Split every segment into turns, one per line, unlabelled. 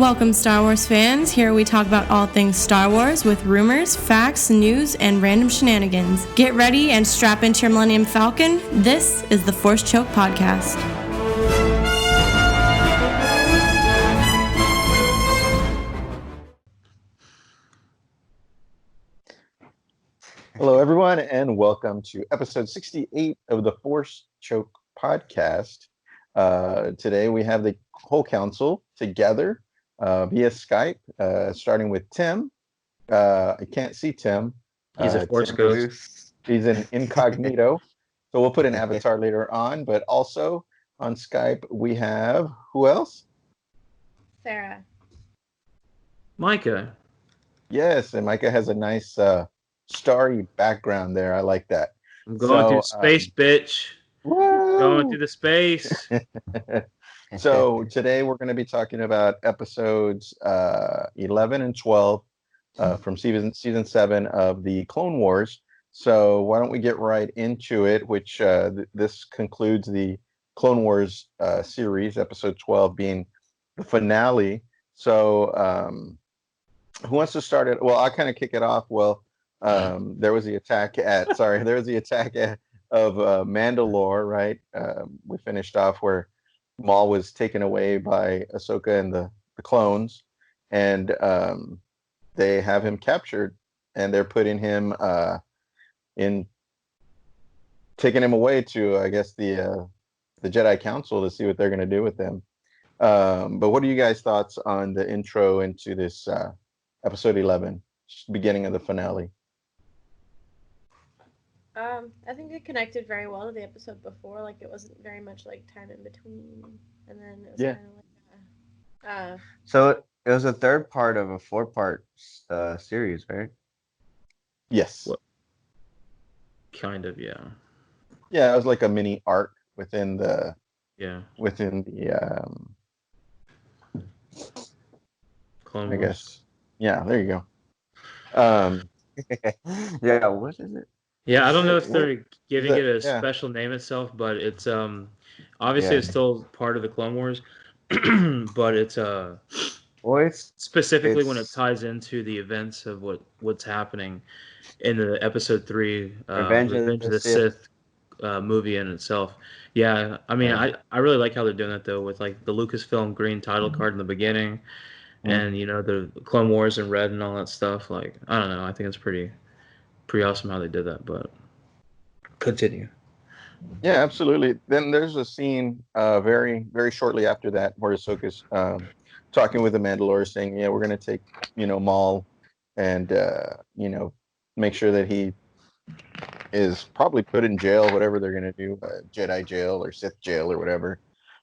Welcome, Star Wars fans. Here we talk about all things Star Wars with rumors, facts, news, and random shenanigans. Get ready and strap into your Millennium Falcon. This is the Force Choke Podcast.
Hello, everyone, and welcome to episode 68 of the Force Choke Podcast. Today we have the whole council together via Skype, starting with Tim. I can't see Tim.
He's a Force ghost.
He's an incognito. So we'll put an avatar later on. But also on Skype, we have, who else?
Sarah.
Micah.
Yes, and Micah has a nice starry background there. I like that.
I'm going through space, bitch.
Woo!
Going through the space.
So today we're going to be talking about episodes 11 and 12 from season 7 of the Clone Wars. So why don't we get right into it, which this concludes the Clone Wars series, episode 12 being the finale. So who wants to start it? Well, I'll kind of kick it off. Well, there was the attack of Mandalore, right? We finished off where Maul was taken away by Ahsoka and the clones, and they have him captured, and they're putting him taking him away to, I guess, the Jedi Council to see what they're going to do with him. But what are you guys' thoughts on the intro into this episode 11, beginning of the finale?
I think it connected very well to the episode before. Like, it wasn't very much like time in between, and then it was kind of like
So it was a third part of a 4-part series, right?
Yes.
What? Kind of, yeah.
Yeah, it was like a mini arc within the
Clone
I
Wars.
guess. Yeah, there you go.
Yeah, what is it?
Yeah, I don't know if they're giving it a
yeah.
special name itself, but it's obviously it's still part of the Clone Wars, but it's specifically when it ties into the events of what's happening in the episode 3 Revenge of the Sith movie in itself. Yeah, I mean, I really like how they're doing that though, with like the Lucasfilm green title card in the beginning, and you know, the Clone Wars in red and all that stuff. Like, I don't know, I think it's pretty awesome how they did that. But continue.
Yeah, absolutely. Then there's a scene very, very shortly after that where Ahsoka's talking with the Mandalore, saying, "Yeah, we're going to take, Maul, and make sure that he is probably put in jail, whatever they're going to do, Jedi jail or Sith jail or whatever."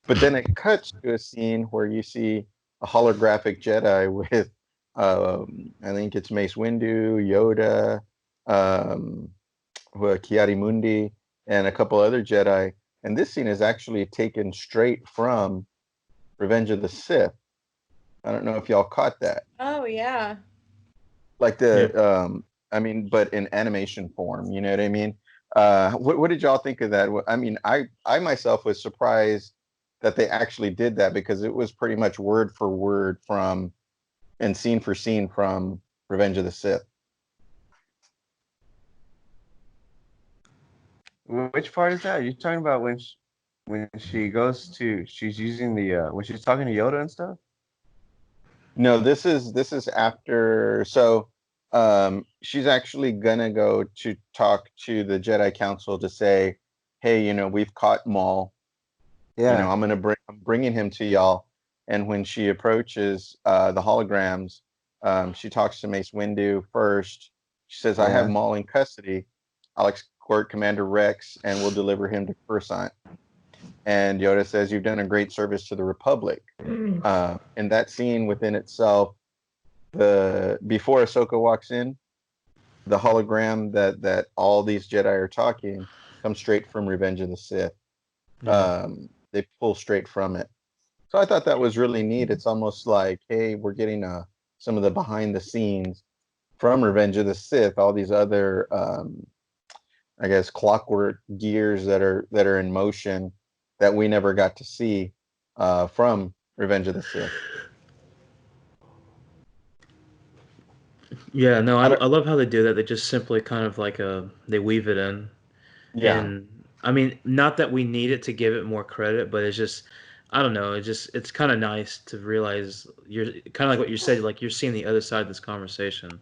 But then it cuts to a scene where you see a holographic Jedi with, I think it's Mace Windu, Yoda, Ki-Adi-Mundi, and a couple other Jedi. And this scene is actually taken straight from Revenge of the Sith. I don't know if y'all caught that.
Oh, yeah.
Like but in animation form, you know what I mean? What did y'all think of that? I mean, I myself was surprised that they actually did that, because it was pretty much word for word from, and scene for scene from Revenge of the Sith.
Which part is that? You're talking about when she goes to, she's using the when she's talking to Yoda and stuff?
No, this is after. So she's actually gonna go to talk to the Jedi Council to say, "Hey, we've caught Maul.
Yeah,
I'm bringing him to y'all." And when she approaches the holograms, she talks to Mace Windu first. She says, "I have Maul in custody. I'll escort Commander Rex, and we'll deliver him to Coruscant." And Yoda says, "You've done a great service to the Republic." And that scene within itself, before Ahsoka walks in, the hologram that all these Jedi are talking comes straight from Revenge of the Sith. They pull straight from it. So I thought that was really neat. It's almost like, hey, we're getting some of the behind the scenes from Revenge of the Sith, all these other I guess clockwork gears that are in motion that we never got to see from Revenge of the Sith.
Yeah, no, I love how they do that. They just simply kind of like they weave it in.
Yeah.
And I mean, not that we need it to give it more credit, but it's just, I don't know. It's kind of nice to realize you're kind of like what you said, like you're seeing the other side of this conversation.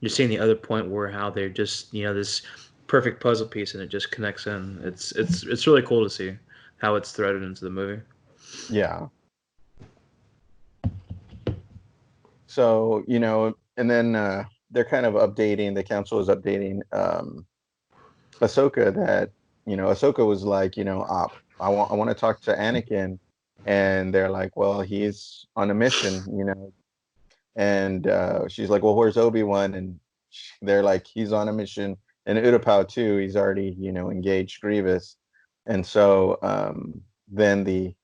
You're seeing the other point where how they're just, this perfect puzzle piece and it just connects in. It's really cool to see how it's threaded into the movie.
Yeah. So, and then they're kind of updating, the council is updating Ahsoka that, Ahsoka was like, I want to talk to Anakin. And they're like, well, he's on a mission, and she's like, well, where's Obi-Wan? And they're like, he's on a mission. And Utapau too, he's already, engaged Grievous. And so then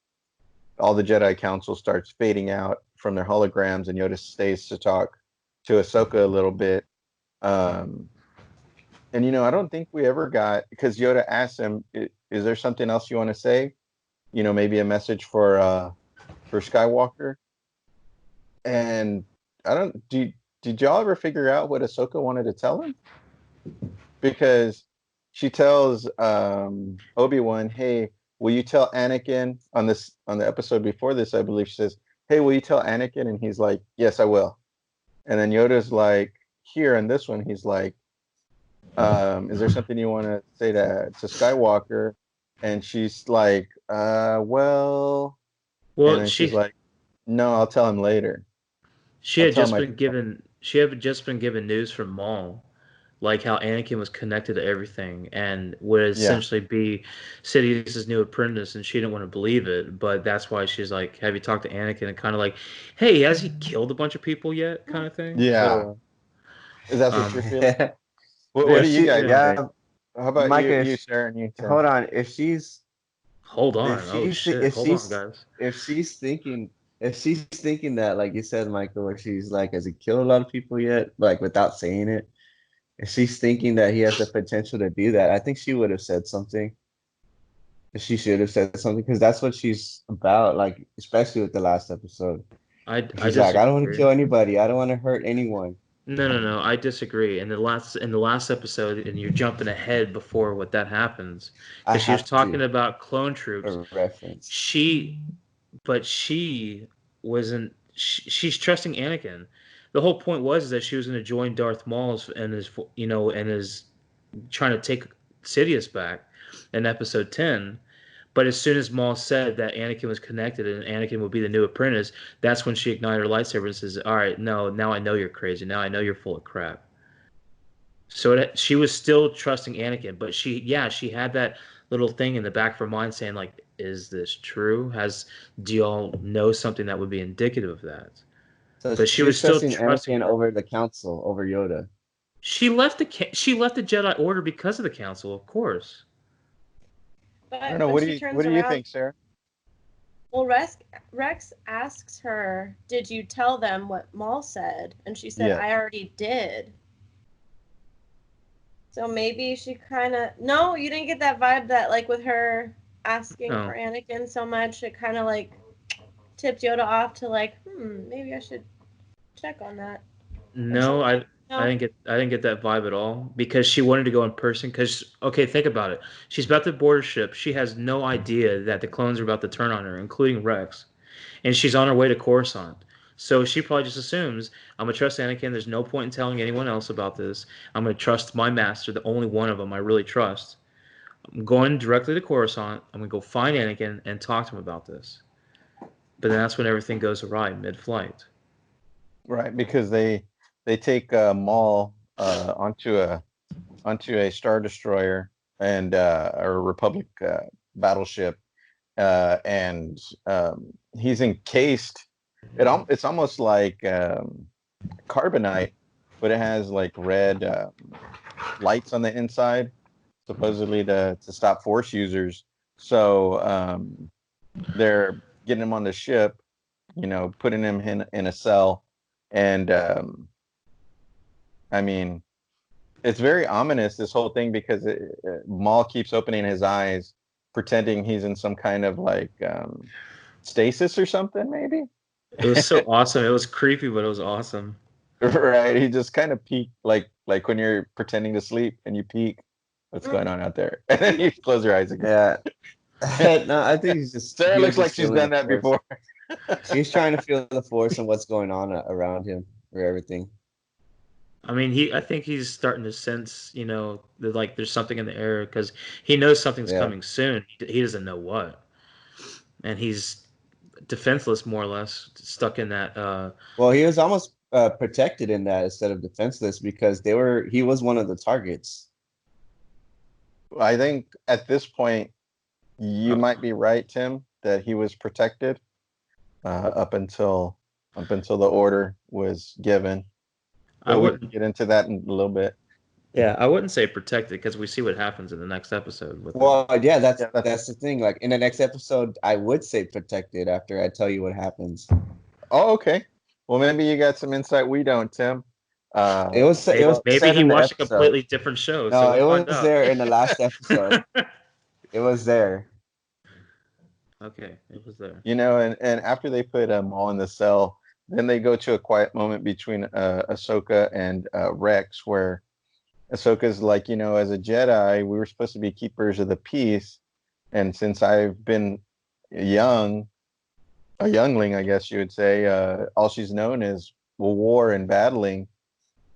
all the Jedi Council starts fading out from their holograms, and Yoda stays to talk to Ahsoka a little bit. And I don't think we ever got, because Yoda asked him, "Is there something else you want to say? Maybe a message for Skywalker." And I don't. Did y'all ever figure out what Ahsoka wanted to tell him? Because she tells Obi-Wan, "Hey, will you tell Anakin on the episode before this? I believe she says, "Hey, will you tell Anakin?" And he's like, "Yes, I will." And then Yoda's like, here in this one, he's like, "Is there something you want to say to Skywalker?" And she's like, well,"
Well,
and then she's like, "No, I'll tell him later."
She had just been given news from Maul, like how Anakin was connected to everything and would essentially be Sidious's new apprentice, and she didn't want to believe it. But that's why she's like, "Have you talked to Anakin?" And kind of like, "Hey, has he killed a bunch of people yet?" Kind of thing.
Yeah.
So,
is that what you're feeling? What do you guys think? How about
Micah,
you, Sarah, and you, Tim?
Hold on. If she's
hold on. Oh shit! Hold on, guys.
If she's thinking that, like you said, Michael, where she's like, has he killed a lot of people yet? Like without saying it. If she's thinking that he has the potential to do that, I think she would have said something. She should have said something because that's what she's about. Like, especially with the last episode. She's like, I don't want to kill anybody. I don't want to hurt anyone.
No. I disagree. In the last episode, and you're jumping ahead before what that happens, because she was talking about clone troops.
A reference.
She wasn't. She's trusting Anakin. The whole point was that she was going to join Darth Maul and is trying to take Sidious back in episode 10. But as soon as Maul said that Anakin was connected and Anakin would be the new apprentice, that's when she ignited her lightsaber and says, "All right, no, now I know you're crazy. Now I know you're full of crap." So she was still trusting Anakin, but she had that little thing in the back of her mind saying, like, "Is this true? Do y'all know something that would be indicative of that?"
So
but she was still trusting
Anakin over the council, over Yoda.
She left the Jedi Order because of the council, of course.
But
I don't know. What do you think, Sarah?
Well, Rex asks her, "Did you tell them what Maul said?" And she said, "I already did." So maybe she kind of... No, you didn't get that vibe that, like, with her asking for Anakin so much, it kind of, like, tipped Yoda off to, like, maybe I should check on that.
No, I didn't get that vibe at all because she wanted to go in person. Because think about it. She's about to board a ship. She has no idea that the clones are about to turn on her, including Rex, and she's on her way to Coruscant. So she probably just assumes, I'm gonna trust Anakin. There's no point in telling anyone else about this. I'm gonna trust my master, the only one of them I really trust. I'm going directly to Coruscant. I'm gonna go find Anakin and talk to him about this. But then that's when everything goes awry mid-flight.
Right, because they take Maul onto a Star Destroyer and a Republic battleship, and he's encased. It's almost like carbonite, but it has like red lights on the inside, supposedly to stop Force users. So they're getting him on the ship, putting him in a cell. And I mean, it's very ominous, this whole thing, because Maul keeps opening his eyes, pretending he's in some kind of like stasis or something, maybe.
It was so awesome. It was creepy, but it was awesome.
Right. He just kind of peeked, like when you're pretending to sleep and you peek, what's going on out there, and then you close your eyes again.
Yeah. No, I think he's just.
Sarah
He
looks
was
like
just
she's
feeling
done
the
that
force.
before.
He's trying to feel the force and what's going on around him or everything.
I mean, I think he's starting to sense, that like there's something in the air because he knows something's coming soon. He doesn't know what, and he's defenseless, more or less, stuck in that.
Well, he was almost protected in that instead of defenseless because he was one of the targets.
I think at this point, you might be right, Tim, that he was protected up until the order was given. But we can get into that in a little bit.
Yeah, I wouldn't say protected because we see what happens in the next episode.
That's the thing. Like in the next episode, I would say protected after I tell you what happens.
Oh, okay. Well, maybe you got some insight we don't, Tim.
Maybe he watched a completely different show.
No, so it was there in the last episode. It was there.
Okay, it was there.
And after they put Maul in the cell, then they go to a quiet moment between Ahsoka and Rex, where Ahsoka's like, as a Jedi, we were supposed to be keepers of the peace, and since I've been a youngling, I guess you would say, all she's known is war and battling,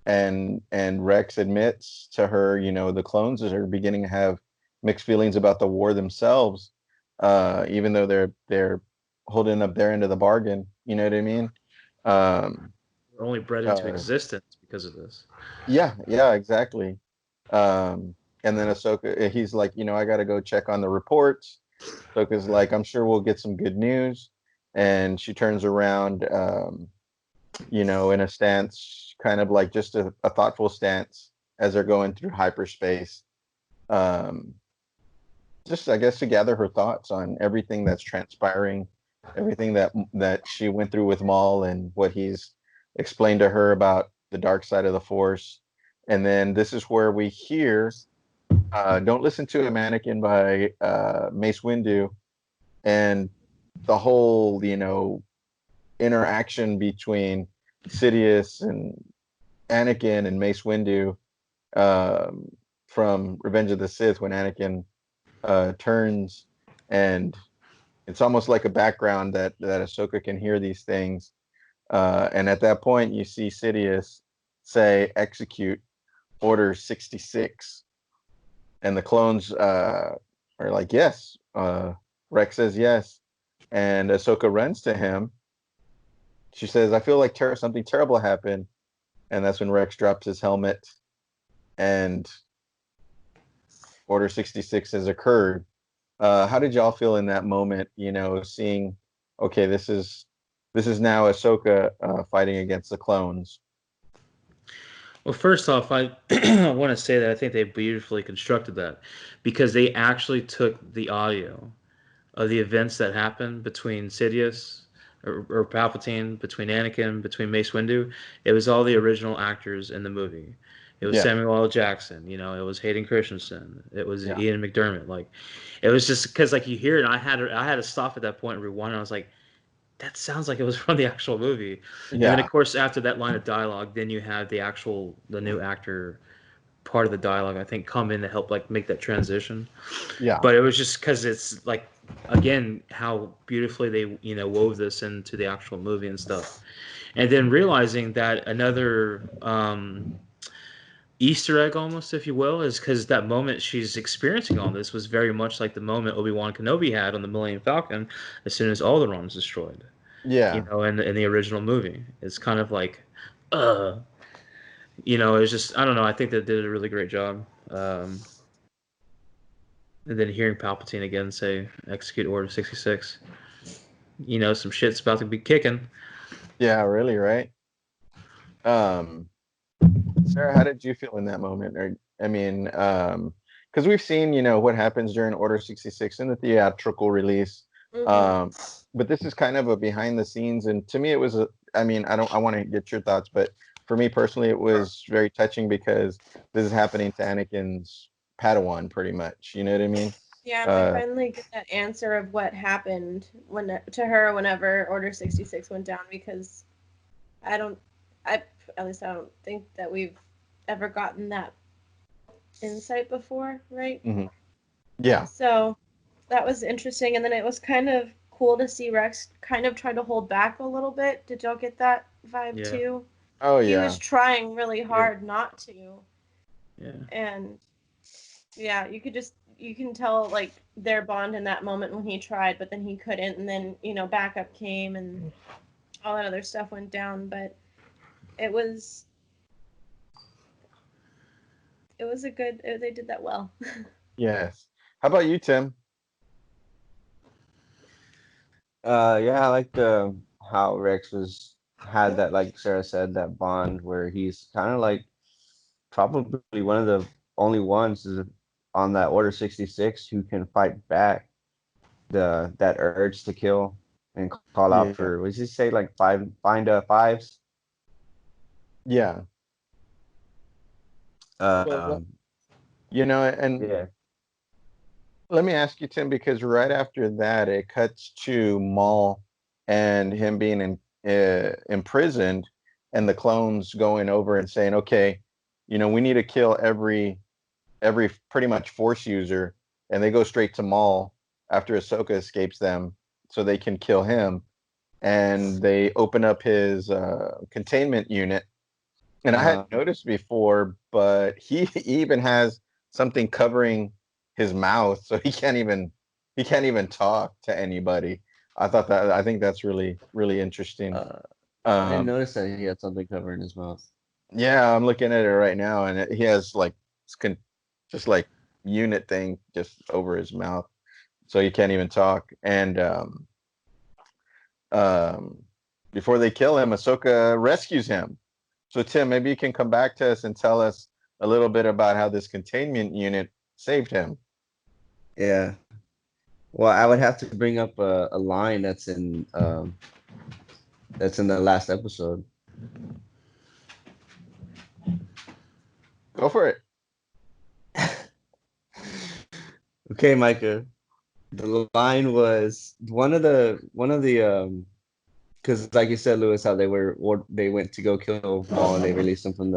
and Rex admits to her, the clones are beginning to have mixed feelings about the war themselves, even though they're holding up their end of the bargain. You know what I mean?
We're only bred into existence because of this.
Yeah, exactly. And then Ahsoka, he's like, I got to go check on the reports. Ahsoka's like, I'm sure we'll get some good news. And she turns around, in a stance, kind of like just a thoughtful stance as they're going through hyperspace. Just, I guess, to gather her thoughts on everything that's transpiring, everything that she went through with Maul and what he's explained to her about the dark side of the Force. And then this is where we hear Don't Listen to a Mannequin by Mace Windu, and the whole, interaction between Sidious and Anakin and Mace Windu from Revenge of the Sith, when Anakin turns, and it's almost like a background that Ahsoka can hear these things. And at that point, you see Sidious say, "Execute Order 66." And the clones are like, "Yes." Rex says yes. And Ahsoka runs to him. She says, "I feel like something terrible happened." And that's when Rex drops his helmet and Order 66 has occurred. How did y'all feel in that moment, seeing, okay, this is now Ahsoka fighting against the clones?
Well, first off, I want to say that I think they beautifully constructed that, because they actually took the audio of the events that happened between Sidious or Palpatine, between Anakin, between Mace Windu. It was all the original actors in the movie. It was Samuel L. Jackson, it was Hayden Christensen, it was Ian McDermott. Like, it was just because, like, you hear it, and I had to stop at that point and rewind. And I was like, that sounds like it was from the actual movie. And then, of course, after that line of dialogue, then you have the new actor part of the dialogue, I think, come in to help, like, make that transition.
Yeah.
But it was just because it's, like, again, how beautifully they, wove this into the actual movie and stuff. And then realizing that another Easter egg, almost, if you will, is because that moment she's experiencing all this was very much like the moment Obi-Wan Kenobi had on the Millennium Falcon as soon as Alderaan was destroyed.
Yeah.
In the original movie. It's kind of like, it's just, I don't know, I think they did a really great job. And then hearing Palpatine again say, "Execute Order 66," some shit's about to be kicking.
Yeah, really, right? Sarah, how did you feel in that moment? Or, I mean, because we've seen, what happens during Order 66 in the theatrical release. Mm-hmm. But this is kind of a behind the scenes, and to me, it was I want to get your thoughts, but for me personally, it was very touching because this is happening to Anakin's Padawan, pretty much. You know what I mean?
Yeah, we finally get that answer of what happened to her whenever Order 66 went down, because At least I don't think that we've ever gotten that insight before, right?
Mm-hmm. Yeah.
So that was interesting, and then it was kind of cool to see Rex kind of try to hold back a little bit. Did y'all get that vibe too?
Oh
He
yeah.
was trying really hard not to.
Yeah.
And yeah, you can tell like their bond in that moment when he tried, but then he couldn't, and then backup came and all that other stuff went down. But it was a good. They did that well.
Yes. How about you, Tim?
Yeah, I like the how Rex had that, like Sarah said, that bond where he's kind of like probably one of the only ones on that Order 66 who can fight back that urge to kill and call
Yeah.
out for, what did he say, like find fives?
Yeah.
Um,
and
yeah.
let me ask you, Tim, because right after that, it cuts to Maul and him being imprisoned, and the clones going over and saying, "Okay, we need to kill every pretty much Force user," and they go straight to Maul after Ahsoka escapes them, so they can kill him, and they open up his containment unit. And I hadn't noticed before, but he even has something covering his mouth, so he can't even talk to anybody. I think that's really really interesting.
I didn't notice that he had something covering his mouth.
Yeah, I'm looking at it right now, and he has like just like unit thing just over his mouth, so he can't even talk. And um, before they kill him, Ahsoka rescues him. So Tim, maybe you can come back to us and tell us a little bit about how this containment unit saved him.
Yeah. Well, I would have to bring up a line that's in the last episode.
Go for it.
Okay, Micah. The line was one of the because like you said, Lewis, how they went to go kill Maul and they released him from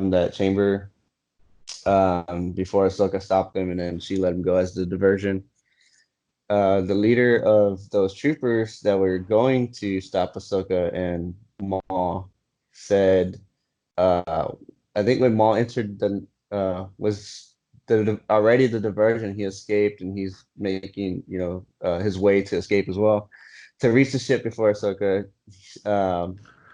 that chamber before Ahsoka stopped them and then she let him go as the diversion. The leader of those troopers that were going to stop Ahsoka and Maul said, I think when Maul entered was already the diversion, he escaped and he's making his way to escape as well to reach the ship before Ahsoka.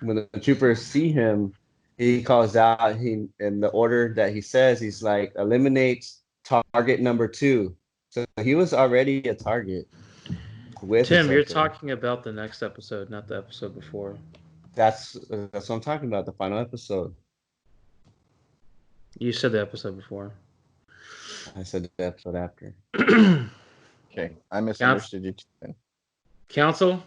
When the troopers see him, he calls out. In the order that he says, he's like, eliminate target number 2. So he was already a target with
Tim,
Ahsoka.
you're talking about the next episode, not the episode before.
That's what I'm talking about. The final episode.
You said the episode before.
I said the episode after.
Okay, I misunderstood you, Tim.
Council.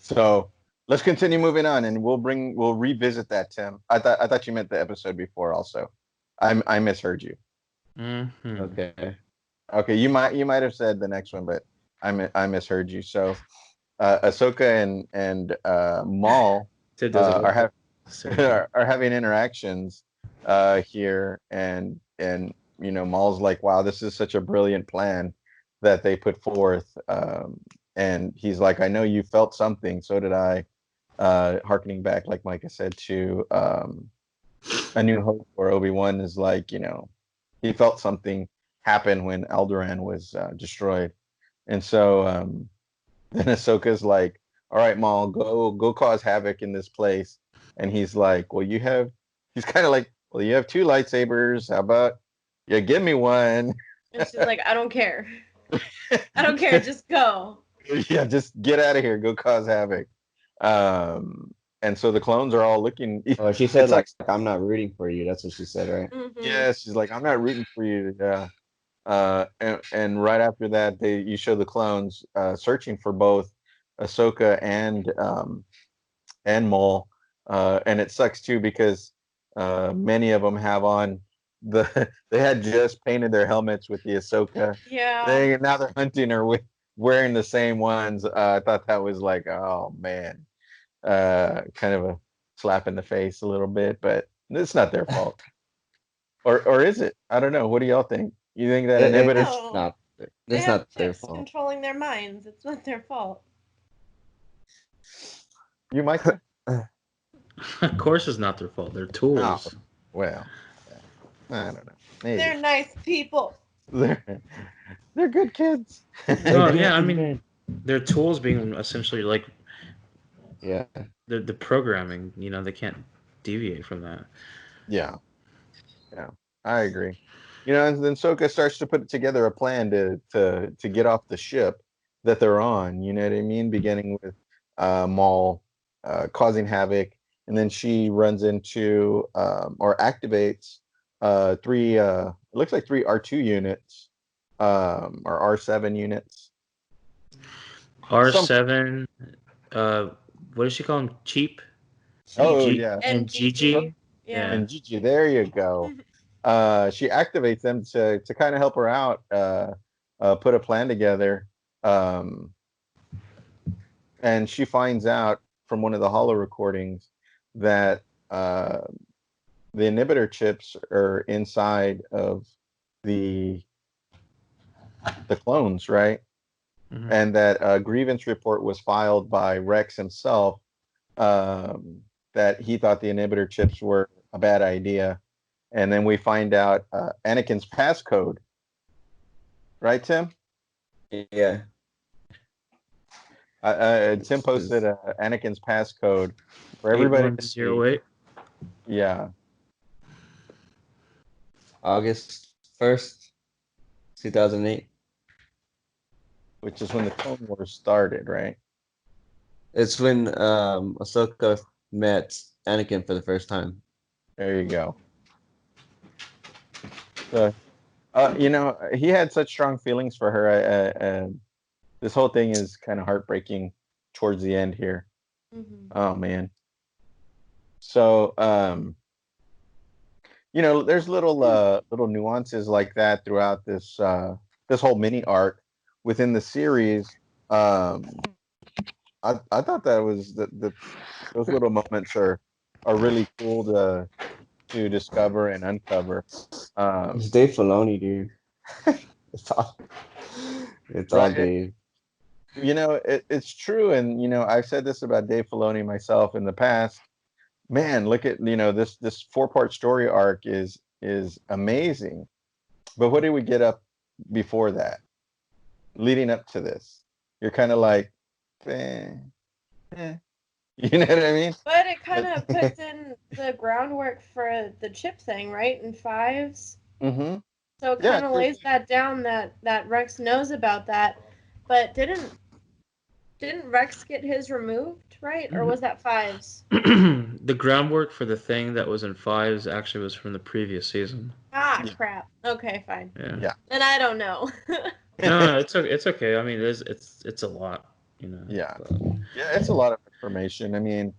So let's continue moving on, and we'll revisit that, Tim. I thought you meant the episode before. Also, I misheard you.
Mm-hmm.
Okay. You might have said the next one, but I misheard you. So, Ahsoka and Maul are having interactions here, and Maul's like, wow, this is such a brilliant plan that they put forth. And he's like, I know you felt something, so did I. Harkening back, like Micah said, to A New Hope, where Obi-Wan is like, he felt something happen when Alderaan was destroyed. And so then Ahsoka's like, all right, Maul, go cause havoc in this place. And he's like, well, he's kind of like, well, you have 2 lightsabers. How about you give me one?
And she's like, I don't care. I don't care. Just go.
Yeah, just get out of here. Go cause havoc. And so the clones are all looking.
Oh, she said like, I'm not rooting for you. That's what she said, right?
Mm-hmm.
Yeah, she's like, I'm not rooting for you. Yeah. And right after that, you show the clones searching for both Ahsoka and Maul, and it sucks too because many of them have on they had just painted their helmets with the Ahsoka thing, and now they're hunting her with wearing the same ones. I thought that was like, oh man, kind of a slap in the face a little bit, but it's not their fault. Or is it? I don't know. What do y'all think? You think that inhibitor?
No.
Not.
They
It's
have
not their
chips
fault.
controlling their minds. It's not their fault.
You might.
Of course, it's not their fault. They're tools.
Oh, well, I don't know. Maybe
They're nice people.
they're good kids.
Well, yeah, I mean, they're tools being essentially like
Yeah.
the programming. They can't deviate from that.
Yeah, I agree. And then Sokka starts to put together a plan to get off the ship that they're on. You know what I mean? Beginning with Maul causing havoc, and then she runs into or activates three. It looks like three R2 units, or R7 units.
R7. What does she call them? Cheap.
Oh
G-
yeah,
and Gigi.
Yeah.
and Gigi. There you go. She activates them to kind of help her out, put a plan together. And she finds out from one of the holo recordings that the inhibitor chips are inside of the clones, right?
Mhm.
And that a grievance report was filed by Rex himself, that he thought the inhibitor chips were a bad idea. And then we find out Anakin's passcode. Right, Tim?
Yeah.
Tim posted Anakin's passcode for everybody to see.
8108.
Yeah.
August 1st, 2008.
Which is when the Clone Wars started, right?
It's when Ahsoka met Anakin for the first time.
There you go. So, he had such strong feelings for her. This whole thing is kind of heartbreaking towards the end here.
Mm-hmm.
Oh man. So, there's little nuances like that throughout this whole mini arc within the series. I thought that was those little moments are really cool to discover and uncover.
It's Dave Filoni, dude. it's all
Right.
Dave.
It's true, and I've said this about Dave Filoni myself in the past. Man, look at this 4-part story arc is amazing. But what did we get up before that? Leading up to this, you're kind of like, you know what I mean?
But it kind of puts in the groundwork for the chip thing, right? In 5s.
Mm-hmm.
So it kind of lays that down that Rex knows about that. But didn't Rex get his removed, right? Or was that 5s?
The groundwork for the thing that was in 5s actually was from the previous season.
Ah, crap. Okay, fine.
Yeah.
Then I don't know.
No, it's okay. I mean, it's a lot,
Yeah.
But...
Yeah, it's a lot of information. I mean,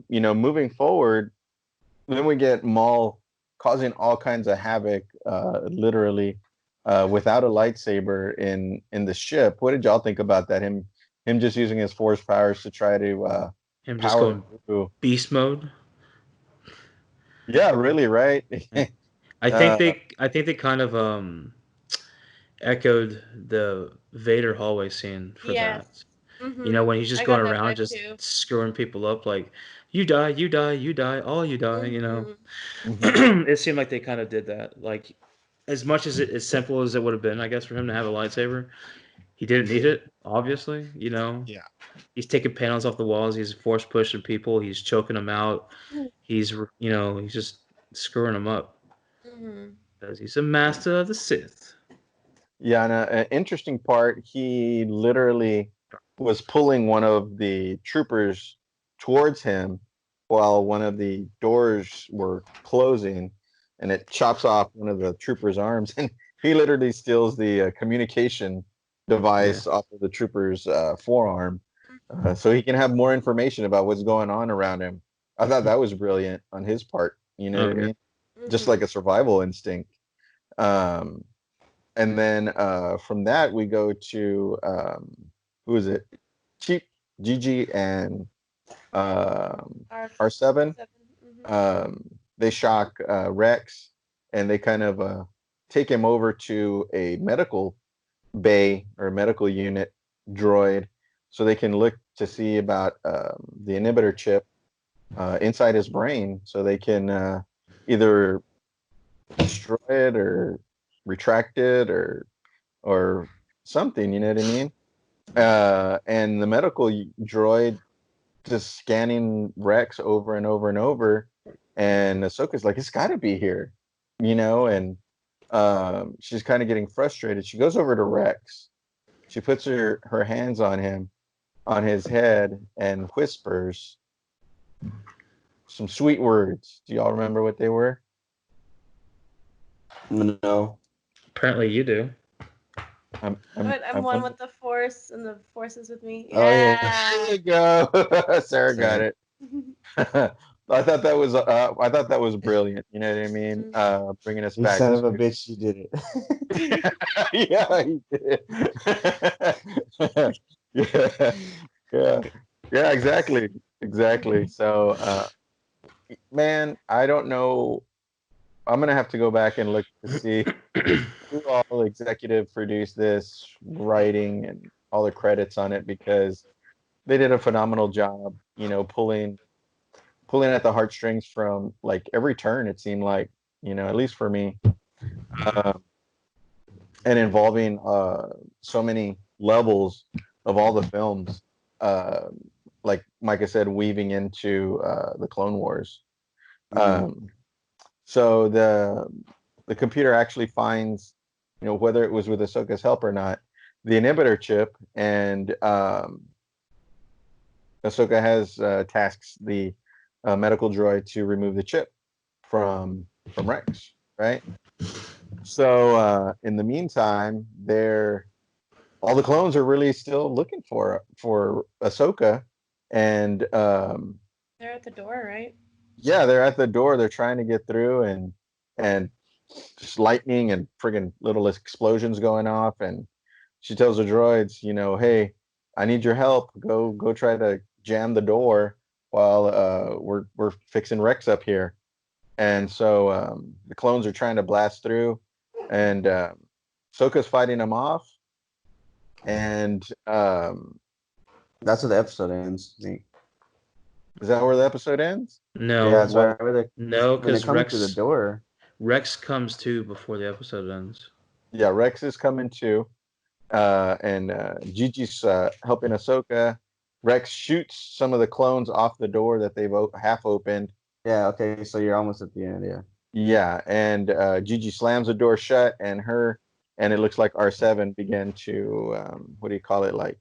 moving forward, then we get Maul causing all kinds of havoc, literally, without a lightsaber in the ship. What did y'all think about that? Him just using his force powers to try to
him just going through beast mode.
Yeah, really, right?
I think they kind of echoed the Vader hallway scene for that.
Mm-hmm.
When he's just going around just screwing people up, like you die, all you die.
Mm-hmm.
It seemed like they kind of did that. Like as much as simple as it would have been, I guess, for him to have a lightsaber, he didn't need it. Obviously,
Yeah.
He's taking panels off the walls. He's force pushing people. He's choking them out. He's he's just screwing them up because he's a master of the Sith.
Yeah, and an interesting part, he literally was pulling one of the troopers towards him while one of the doors were closing, and it chops off one of the trooper's arms, and he literally steals the communication device off of the trooper's forearm, so he can have more information about what's going on around him. I thought that was brilliant on his part. You know what I mean? Just like a survival instinct. And then from that we go to who is it? Cheap, Gigi, and R7. They shock Rex, and they kind of take him over to a medical bay or medical unit droid, so they can look to see about the inhibitor chip inside his brain, so they can either destroy it or retract it or something. You know what I mean? And the medical droid just scanning Rex over and over and over, and Ahsoka's like, it's got to be here, and she's kind of getting frustrated. She goes over to Rex. She puts her hands on him, on his head, and whispers some sweet words. Do y'all remember what they were?
No.
Apparently you do.
I'm one with the Force, and the Force is with me.
Oh, yeah.
There you go. Sarah got it. I thought that was brilliant. You know what I mean? Bringing us
You
back.
son of a bitch, you did it.
Yeah, he did. Yeah, exactly. So, man, I don't know. I'm gonna have to go back and look to see who all executive produced this, writing, and all the credits on it, because they did a phenomenal job. Pulling at the heartstrings from like every turn. It seemed like, at least for me, and involving so many levels of all the films. Like Micah said, weaving into the Clone Wars. So the computer actually finds, whether it was with Ahsoka's help or not, the inhibitor chip, and Ahsoka has tasks the medical droid to remove the chip from Rex, right? So in the meantime, all the clones are really still looking for Ahsoka, and
they're at the door, right?
Yeah, they're at the door. They're trying to get through, and just lightning and friggin' little explosions going off. And she tells the droids, hey, I need your help. Go try to jam the door while we're fixing Rex up here. And so the clones are trying to blast through, and Ahsoka's fighting them off. And
that's where the episode ends.
Is that where the episode ends?
No.
Yeah, that's right.
No, because
Rex to the door.
Rex comes too before the episode ends.
Yeah, Rex is coming too, and Gigi's helping Ahsoka. Rex shoots some of the clones off the door that they've half opened.
Yeah. Okay. So you're almost at the end. Yeah.
Yeah, and Gigi slams the door shut, and it looks like R7 began to what do you call it? Like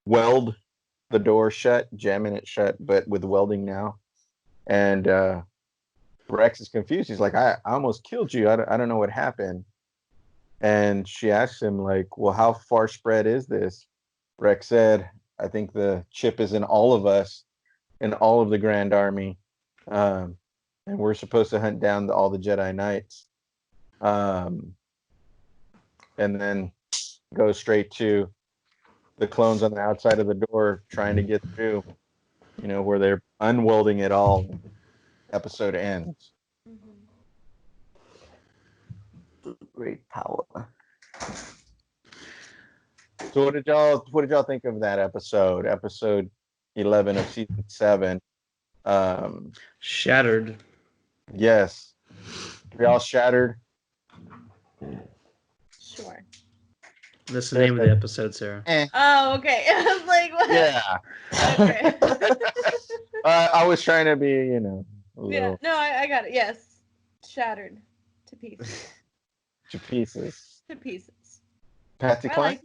weld the door shut, jamming it shut, but with welding now. And Rex is confused. He's like, I almost killed you. I don't know what happened. And she asks him, like, well, how far spread is this? Rex said, I think the chip is in all of us, in all of the Grand Army. And we're supposed to hunt down all the Jedi Knights. And then go straight to the clones on the outside of the door trying to get through, where they're unwelding it all. Episode ends.
Great power.
So what did y'all think of that episode? Episode 11 of season 7.
Shattered.
Yes. We all shattered.
Sure.
That's the name of the episode, Sarah.
Oh, okay. I was like, what?
Yeah.
Okay.
I was trying to be,
Yeah. No, I got it. Yes. Shattered to pieces.
To pieces.
To pieces.
Patsy Cline?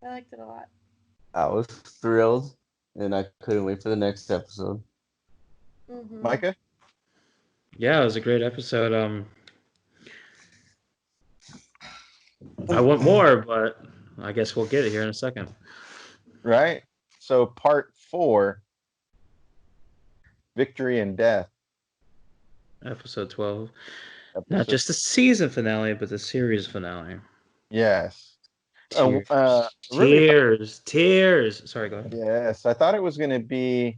I liked it a lot.
I was thrilled, and I couldn't wait for the next episode.
Mm-hmm.
Micah?
Yeah, it was a great episode. I want more, but I guess we'll get it here in a second.
Right? So part 4, Victory and Death.
Episode 12. Not just the season finale, but the series finale.
Yes.
Tears. Sorry, go ahead.
Yes, I thought it was going to be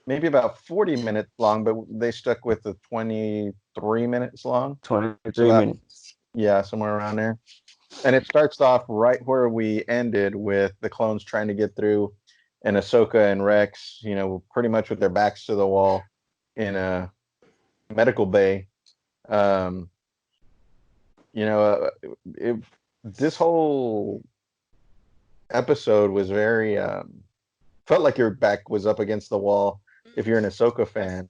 maybe about 40 minutes long, but they stuck with the 23 minutes long.
23 minutes.
Yeah, somewhere around there. And it starts off right where we ended with the clones trying to get through, and Ahsoka and Rex, pretty much with their backs to the wall in a medical bay. This whole episode was very felt like your back was up against the wall if you're an Ahsoka fan.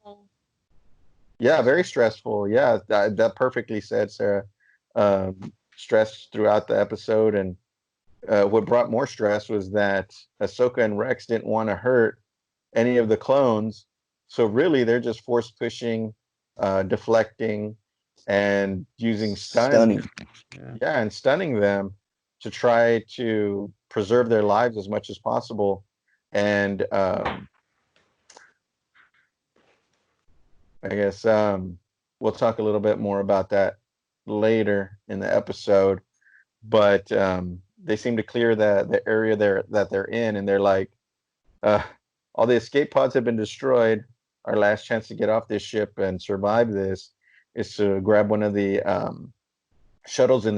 Yeah, very stressful. Yeah, that perfectly said, Sarah. Stress throughout the episode, and what brought more stress was that Ahsoka and Rex didn't want to hurt any of the clones, so really they're just force pushing, deflecting, and using stunning. Yeah, and stunning them to try to preserve their lives as much as possible. And I guess we'll talk a little bit more about that later in the episode. But they seem to clear the area that they're in, and they're like, all the escape pods have been destroyed. Our last chance to get off this ship and survive this is to grab one of the shuttles in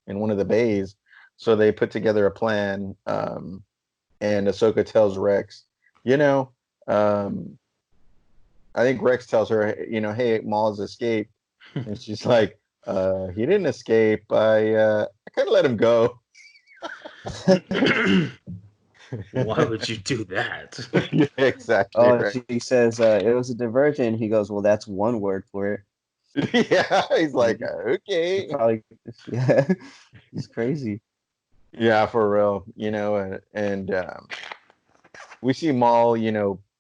one of the bays. So they put together a plan, and Ahsoka tells Rex, I think Rex tells her, hey, Maul's escaped, and she's like, he didn't escape. I kind of let him go.
Why would you do that?
Yeah, exactly.
Oh,
right.
She says it was a diversion. He goes, well, that's one word for it.
Yeah, he's like, okay.
Probably, yeah, he's crazy.
Yeah, for real. And we see Maul,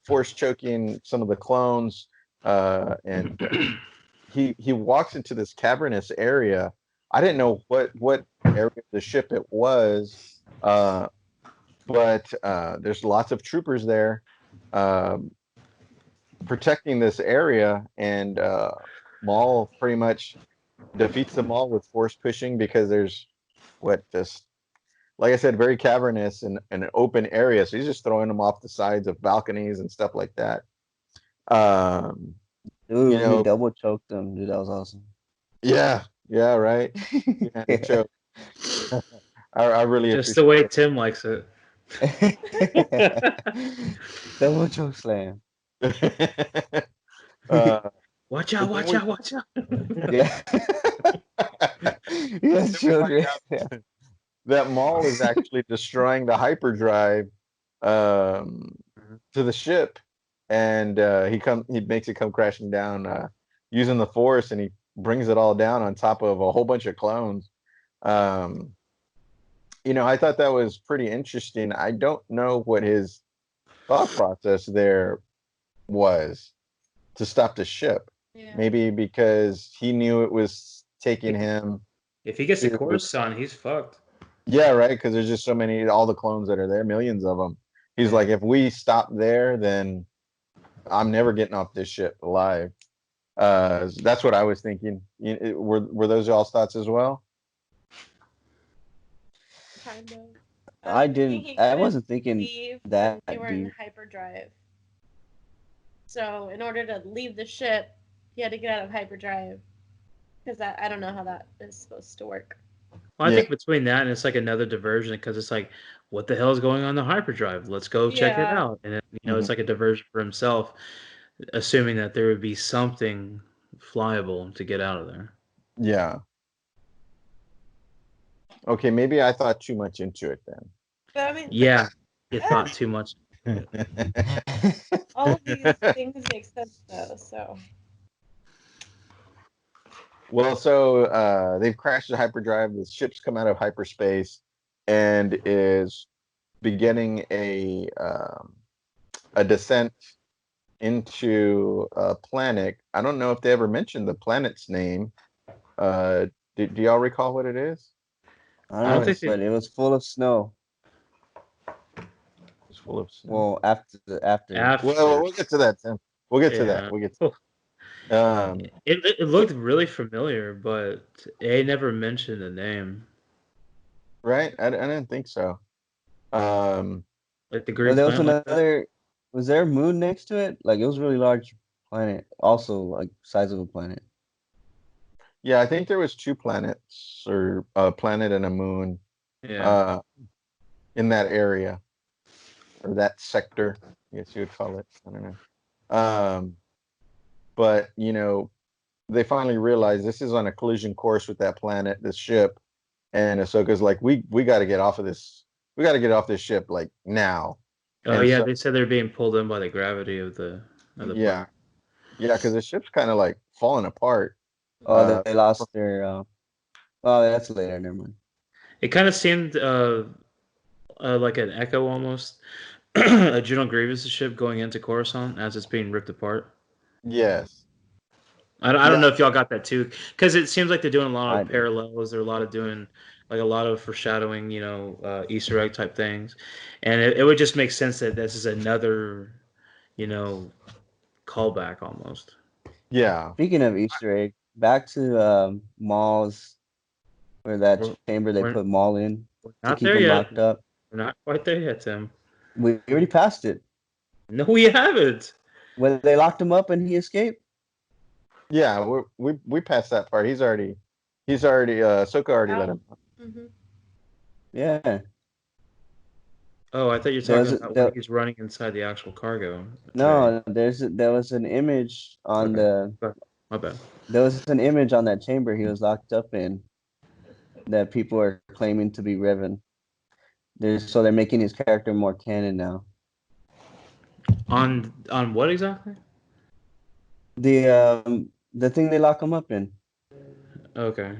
force choking some of the clones, and he walks into this cavernous area. I didn't know what area of the ship it was, but there's lots of troopers there protecting this area, and Maul pretty much defeats them all with force pushing, because there's like I said, very cavernous and an open area. So he's just throwing them off the sides of balconies and stuff like that.
Dude, he double choked them. Dude, that was awesome.
Yeah, right. Yeah, choke. I really
just the way Tim likes it.
Double choke slam.
Watch out.
Yeah.
Yes, children.
That Maul is actually destroying the hyperdrive to the ship, and he makes it come crashing down using the force, and he brings it all down on top of a whole bunch of clones. I thought that was pretty interesting. I don't know what his thought process there was to stop the ship. Yeah. Maybe because he knew it was taking him.
If he gets a Coruscant, he's fucked.
Yeah, right. Because there's just so many, all the clones that are there, millions of them. He's like, if we stop there, then I'm never getting off this ship alive. That's what I was thinking. Were those y'all's thoughts as well?
Kind of.
I didn't. I wasn't thinking that.
They were in hyperdrive. So in order to leave the ship, he had to get out of hyperdrive. Because I don't know how that is supposed to work.
Well, I think between that and it's like another diversion, because it's like, what the hell is going on the hyperdrive? Let's go check it out. And it's like a diversion for himself, assuming that there would be something flyable to get out of there.
Yeah. Okay, maybe I thought too much into it then.
But I mean,
yeah, you thought too much.
All of these things make sense though, so.
Well, so they've crashed the hyperdrive. The ship's come out of hyperspace and is beginning a descent into a planet. I don't know if they ever mentioned the planet's name. Do y'all recall what it is?
I don't think but it was full of snow.
It's full of snow.
Well, after.
Well, we'll get to that, Tim. We'll get to that.
It looked really familiar, but they never mentioned the name.
Right? I didn't think so.
Like the Great
There was
Planet.
another. Was there a moon next to it? Like it was a really large planet, also like size of a planet.
Yeah, I think there was 2 planets, or a planet and a moon,
Yeah.
uh, in that area, or that sector, I guess you would call it. I don't know. But they finally realized this is on a collision course with that planet, this ship, and Ahsoka's like, we got to get off of this. We got to get off this ship like now.
Oh
And
yeah,
so
they said they're being pulled in by the gravity of the
yeah,
planet.
yeah, because the ship's kind of like falling apart.
Oh, they lost their. Oh, that's later. Never mind.
It kind of seemed like an echo almost. A General Grievous ship going into Coruscant as it's being ripped apart.
Yes.
I
Yeah.
don't know if y'all got that too, because it seems like they're doing a lot
I
of
did.
parallels. They're a lot of doing like a lot of foreshadowing, Easter egg type things, and it would just make sense that this is another, callback almost.
Yeah.
Speaking of Easter egg, back to Maul's, where that
We're,
chamber they
we're,
put Maul in
we're
to
not
keep
there
him
yet.
locked up.
We're not quite there yet, Tim.
We already passed it.
No, we haven't.
When they locked him up and he escaped.
Yeah, we passed that part. Ahsoka already let him.
Mm-hmm.
Yeah.
Oh, I thought you were talking about when he's running inside the actual cargo.
No, there was an image on
My bad.
There was an image on that chamber he was locked up in that people are claiming to be Revan. So they're making his character more canon now.
On what exactly?
The thing they lock him up in.
Okay.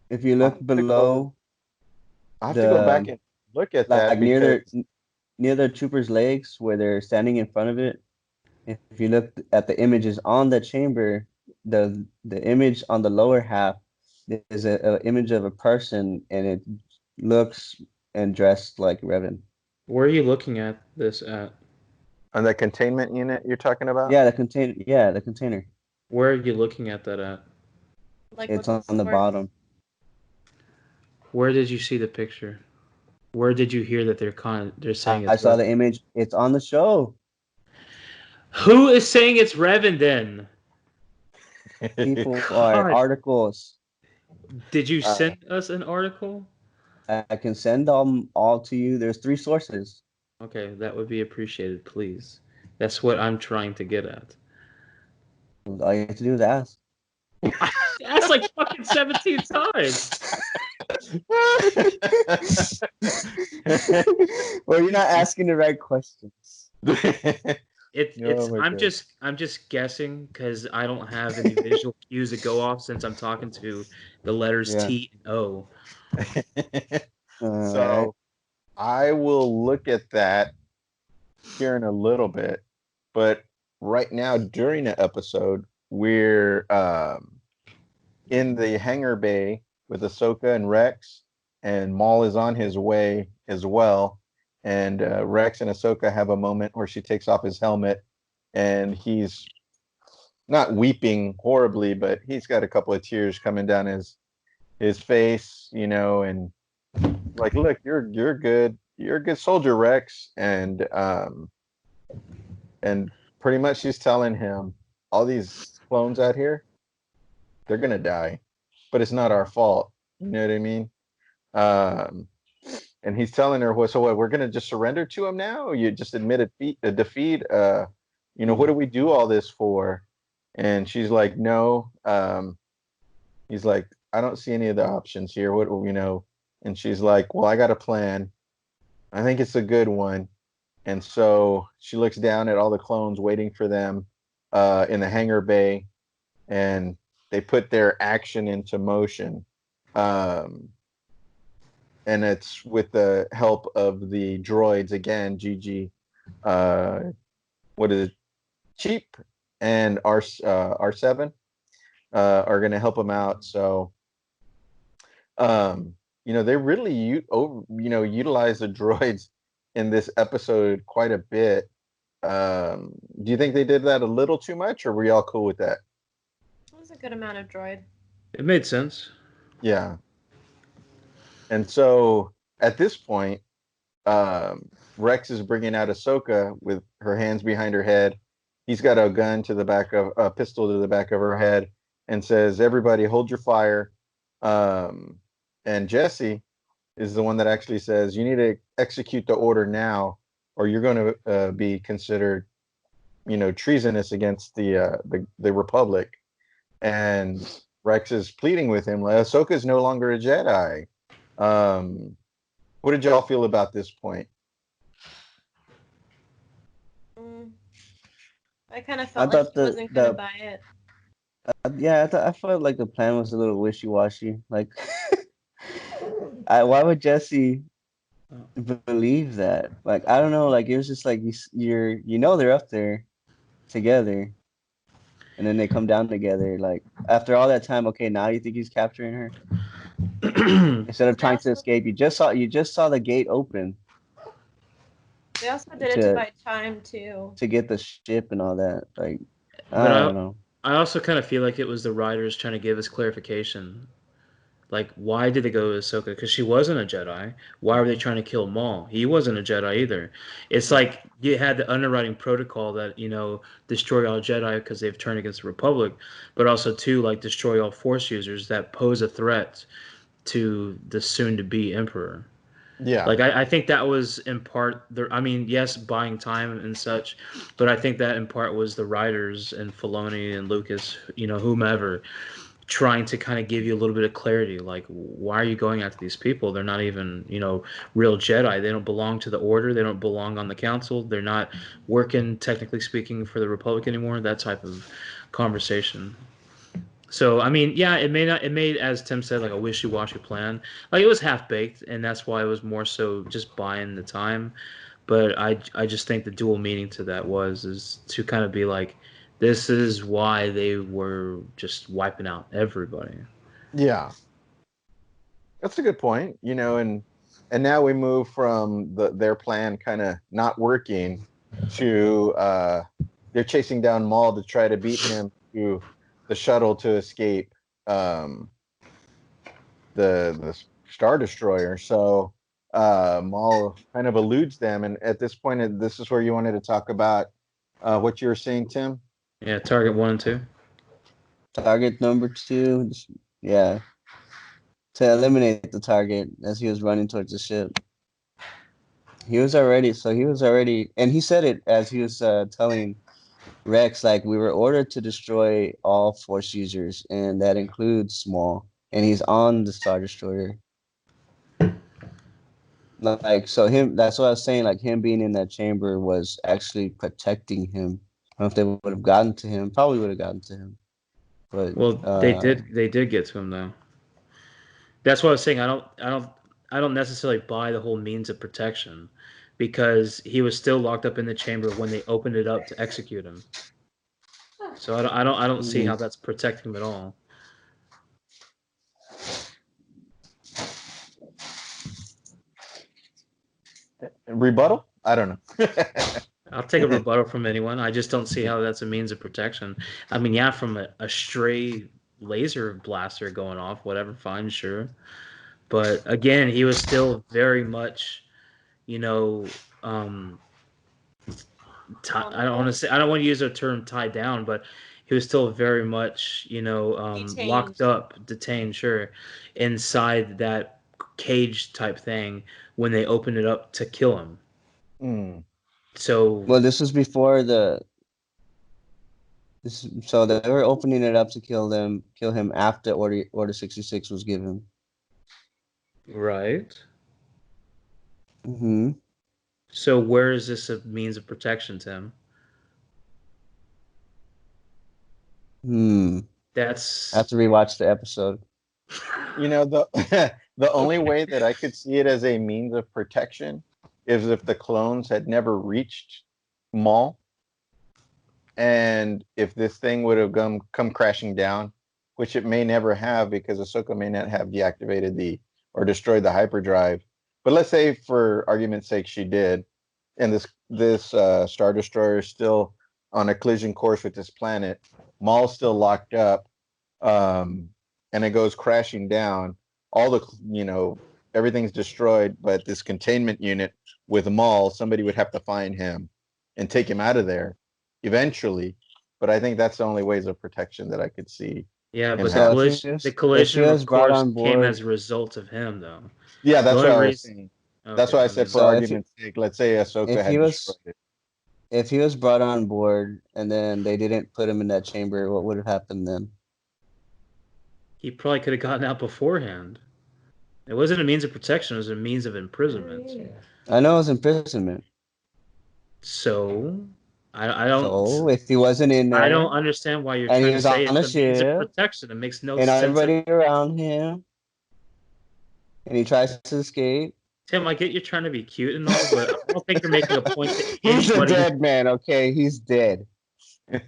If you look below,
I have to go back and look at that
like
because
near the trooper's legs where they're standing in front of it. If you look at the images on the chamber, the image on the lower half is a image of a person, and it looks and dressed like Revan.
Where are you looking at this at?
on the containment unit you're talking about.
Yeah, the container. Yeah, the container.
Where are you looking at that at?
Like
It's on the bottom.
Where did you see the picture? Where did you hear that they're saying it's
I saw
Revan?
the image. It's on the show.
Who is saying it's Revan then?
People are articles.
Did you send us an article?
I can send them all to you. There's 3 sources.
Okay, that would be appreciated, please. That's what I'm trying to get at.
All you have to do is ask.
That's like fucking 17 times.
Well, you're not asking the right questions.
I'm just guessing because I don't have any visual cues to go off since I'm talking to the letters T and O.
So I will look at that here in a little bit, but right now during the episode we're in the hangar bay with Ahsoka and Rex, and Maul is on his way as well. And Rex and Ahsoka have a moment where she takes off his helmet, and he's not weeping horribly, but he's got a couple of tears coming down his face, and like, look, you're good. You're a good soldier, Rex. And pretty much she's telling him, all these clones out here, they're gonna die, but it's not our fault. You know what I mean? And he's telling her, well, so what, we're gonna just surrender to him now? You just admit a defeat? What do we do all this for? And she's like, no. He's like, I don't see any of the options here. What, And she's like, well, I got a plan. I think it's a good one. And so she looks down at all the clones waiting for them in the hangar bay, and they put their action into motion. And it's with the help of the droids again, Gigi. What is it? Cheap and R7 are going to help them out. So, they really utilize the droids in this episode quite a bit. Do you think they did that a little too much, or were y'all cool with that?
That was a good amount of droid.
It made sense.
Yeah. And so at this point, Rex is bringing out Ahsoka with her hands behind her head. He's got a pistol to the back of her head, and says, "Everybody, hold your fire." And Jesse is the one that actually says, "You need to execute the order now, or you're going to be considered, treasonous against the Republic." And Rex is pleading with him, like, Ahsoka is no longer a Jedi. What did y'all feel about this point?
I kind of felt like he wasn't going to buy it.
I felt like the plan was a little wishy-washy. Like, why would Jesse believe that? Like, I don't know. Like, it was just like they're up there together, and then they come down together. Like, after all that time, okay, now you think he's capturing her instead of trying to escape. You just saw the gate open.
They also did it to buy time too,
to get the ship and all that. Like, I don't know.
I also kind of feel like it was the writers trying to give us clarification. Like, why did they go to Ahsoka? Because she wasn't a Jedi. Why were they trying to kill Maul? He wasn't a Jedi either. It's like you had the underwriting protocol that, destroy all Jedi because they've turned against the Republic, but also, too, like, destroy all Force users that pose a threat to the soon-to-be Emperor.
Yeah.
Like, I think that was in part, yes, buying time and such, but I think that in part was the writers and Filoni and Lucas, whomever, trying to kind of give you a little bit of clarity. Like, why are you going after these people? They're not even, real Jedi. They don't belong to the Order. They don't belong on the Council. They're not working, technically speaking, for the Republic anymore. That type of conversation. So, it made, as Tim said, like a wishy-washy plan. Like, it was half-baked, and that's why it was more so just buying the time. But I just think the dual meaning to that is to kind of be like, this is why they were just wiping out everybody.
Yeah. That's a good point, and now we move from their plan kind of not working to they're chasing down Maul to try to beat him to the shuttle to escape the Star Destroyer. So Maul kind of eludes them, and at this point, this is where you wanted to talk about what you were saying, Tim.
Yeah, target 1 and 2.
Target number 2, to eliminate the target as he was running towards the ship. He was already, and he said it as he was telling Rex, like, we were ordered to destroy all Force users, and that includes Maul, and he's on the Star Destroyer. Like, so that's what I was saying, like, him being in that chamber was actually protecting him. I don't know if they would have gotten to him, probably would have gotten to him. But
they did get to him though. That's what I was saying. I don't necessarily buy the whole means of protection, because he was still locked up in the chamber when they opened it up to execute him. So I don't see how that's protecting him at all.
Rebuttal? I don't know.
I'll take a rebuttal from anyone. I just don't see how that's a means of protection. From a stray laser blaster going off, whatever, fine, sure. But again, he was still very much, I don't want to use the term tied down, but he was still very much, locked up, detained, sure, inside that cage type thing when they opened it up to kill him. So,
well, this was before so they were opening it up to kill him after Order 66 was given.
Right.
Mm-hmm.
So where is this a means of protection, Tim? That's...
I have to rewatch the episode.
The only way that I could see it as a means of protection is if the clones had never reached Maul, and if this thing would have come crashing down, which it may never have, because Ahsoka may not have deactivated or destroyed the hyperdrive. But let's say, for argument's sake, she did, and this Star Destroyer is still on a collision course with this planet. Maul's still locked up, and it goes crashing down. All the everything's destroyed, but this containment unit with Maul, somebody would have to find him and take him out of there eventually. But I think that's the only ways of protection that I could see.
Yeah, but
So
the collision, of course, came as a result of him, though.
Yeah, that's what I was saying.
Okay,
that's why I said, for argument's sake, let's say Ahsoka had destroyed it.
If he was brought on board and then they didn't put him in that chamber, what would have happened then?
He probably could have gotten out beforehand. It wasn't a means of protection; it was a means of imprisonment.
I know it was imprisonment.
So, I don't.
So if he wasn't in there,
I don't understand why you're trying to say it's a means of protection. It makes no sense.
And everybody around him, and he tries to escape.
Tim, I get you're trying to be cute and all, but I don't think you're making a point that
He's a dead man, okay? He's dead.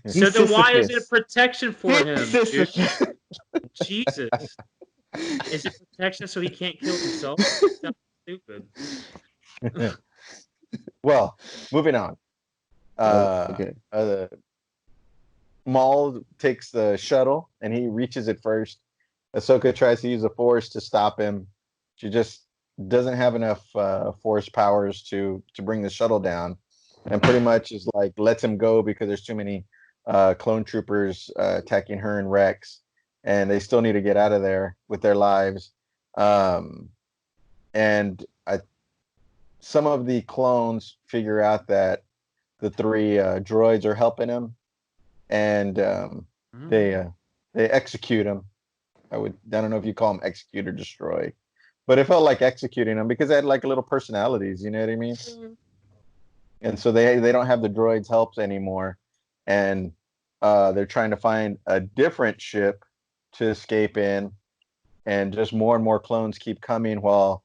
So then why is it a protection for him, dude? Jesus. Is it protection so he can't kill himself? That's stupid.
Well, moving on.
Okay.
Maul takes the shuttle, and he reaches it first. Ahsoka tries to use the Force to stop him. She just doesn't have enough Force powers to bring the shuttle down, and pretty much is like lets him go because there's too many clone troopers attacking her and Rex, and they still need to get out of there with their lives. And some of the clones figure out that the three droids are helping him, and they execute him. I don't know if you call them execute or destroy, but it felt like executing them because they had like little personalities. You know what I mean? Mm-hmm. And so they don't have the droids' helps anymore, and they're trying to find a different ship to escape in, and just more and more clones keep coming while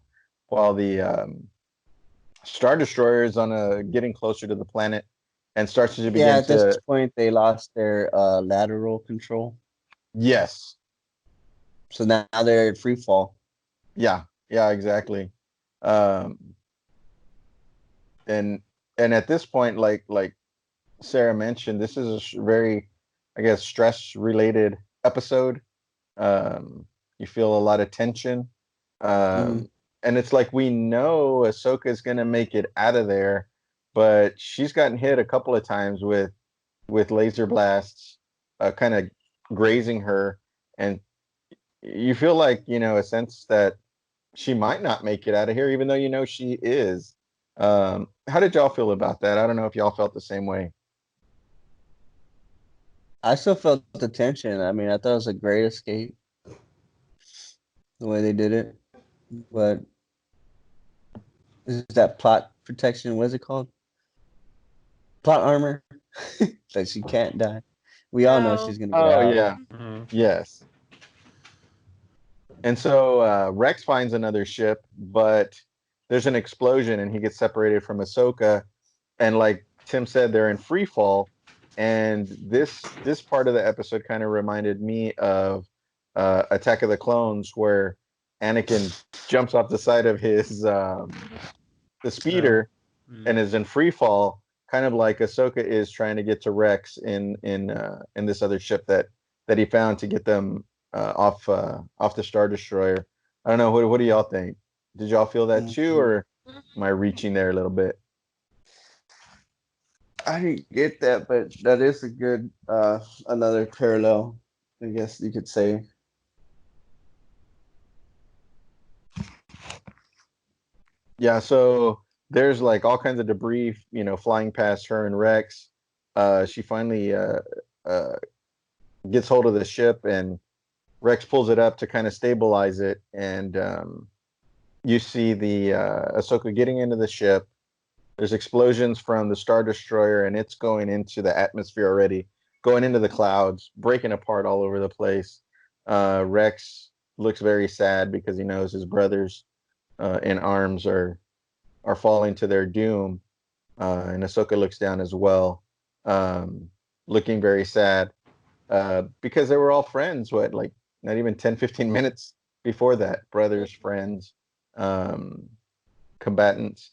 the Star Destroyer is getting closer to the planet and starts to begin.
Yeah, at this point they lost their lateral control.
Yes.
So now they're in free fall.
Yeah, exactly. And at this point, like Sarah mentioned, this is a very, I guess, stress-related episode. You feel a lot of tension. And it's like we know Ahsoka is going to make it out of there, but she's gotten hit a couple of times with laser blasts, kind of grazing her, and you feel like, a sense that she might not make it out of here, even though she is. How did y'all feel about that? I don't know if y'all felt the same way.
I still felt the tension. I mean, I thought it was a great escape, the way they did it. But is that plot protection? What's it called? Plot armor that she can't die. We all know she's gonna get out.
Oh yeah, mm-hmm. Yes. And so Rex finds another ship, but there's an explosion, and he gets separated from Ahsoka. And like Tim said, they're in free fall. And this part of the episode kind of reminded me of Attack of the Clones, where Anakin jumps off the side of his the speeder and is in free fall, kind of like Ahsoka is trying to get to Rex in this other ship that he found to get them off the Star Destroyer. I don't know. What do y'all think? Did y'all feel that too, or am I reaching there a little bit?
I didn't get that, but that is a good another parallel, I guess you could say.
Yeah, so there's like all kinds of debris, flying past her and Rex. She finally gets hold of the ship, and Rex pulls it up to kind of stabilize it, and you see the Ahsoka getting into the ship. There's explosions from the Star Destroyer, and it's going into the atmosphere already, going into the clouds, breaking apart all over the place. Rex looks very sad because he knows his brothers in arms are falling to their doom, and Ahsoka looks down as well, looking very sad because they were all friends. Like not even 10-15 minutes before that, brothers, friends, combatants.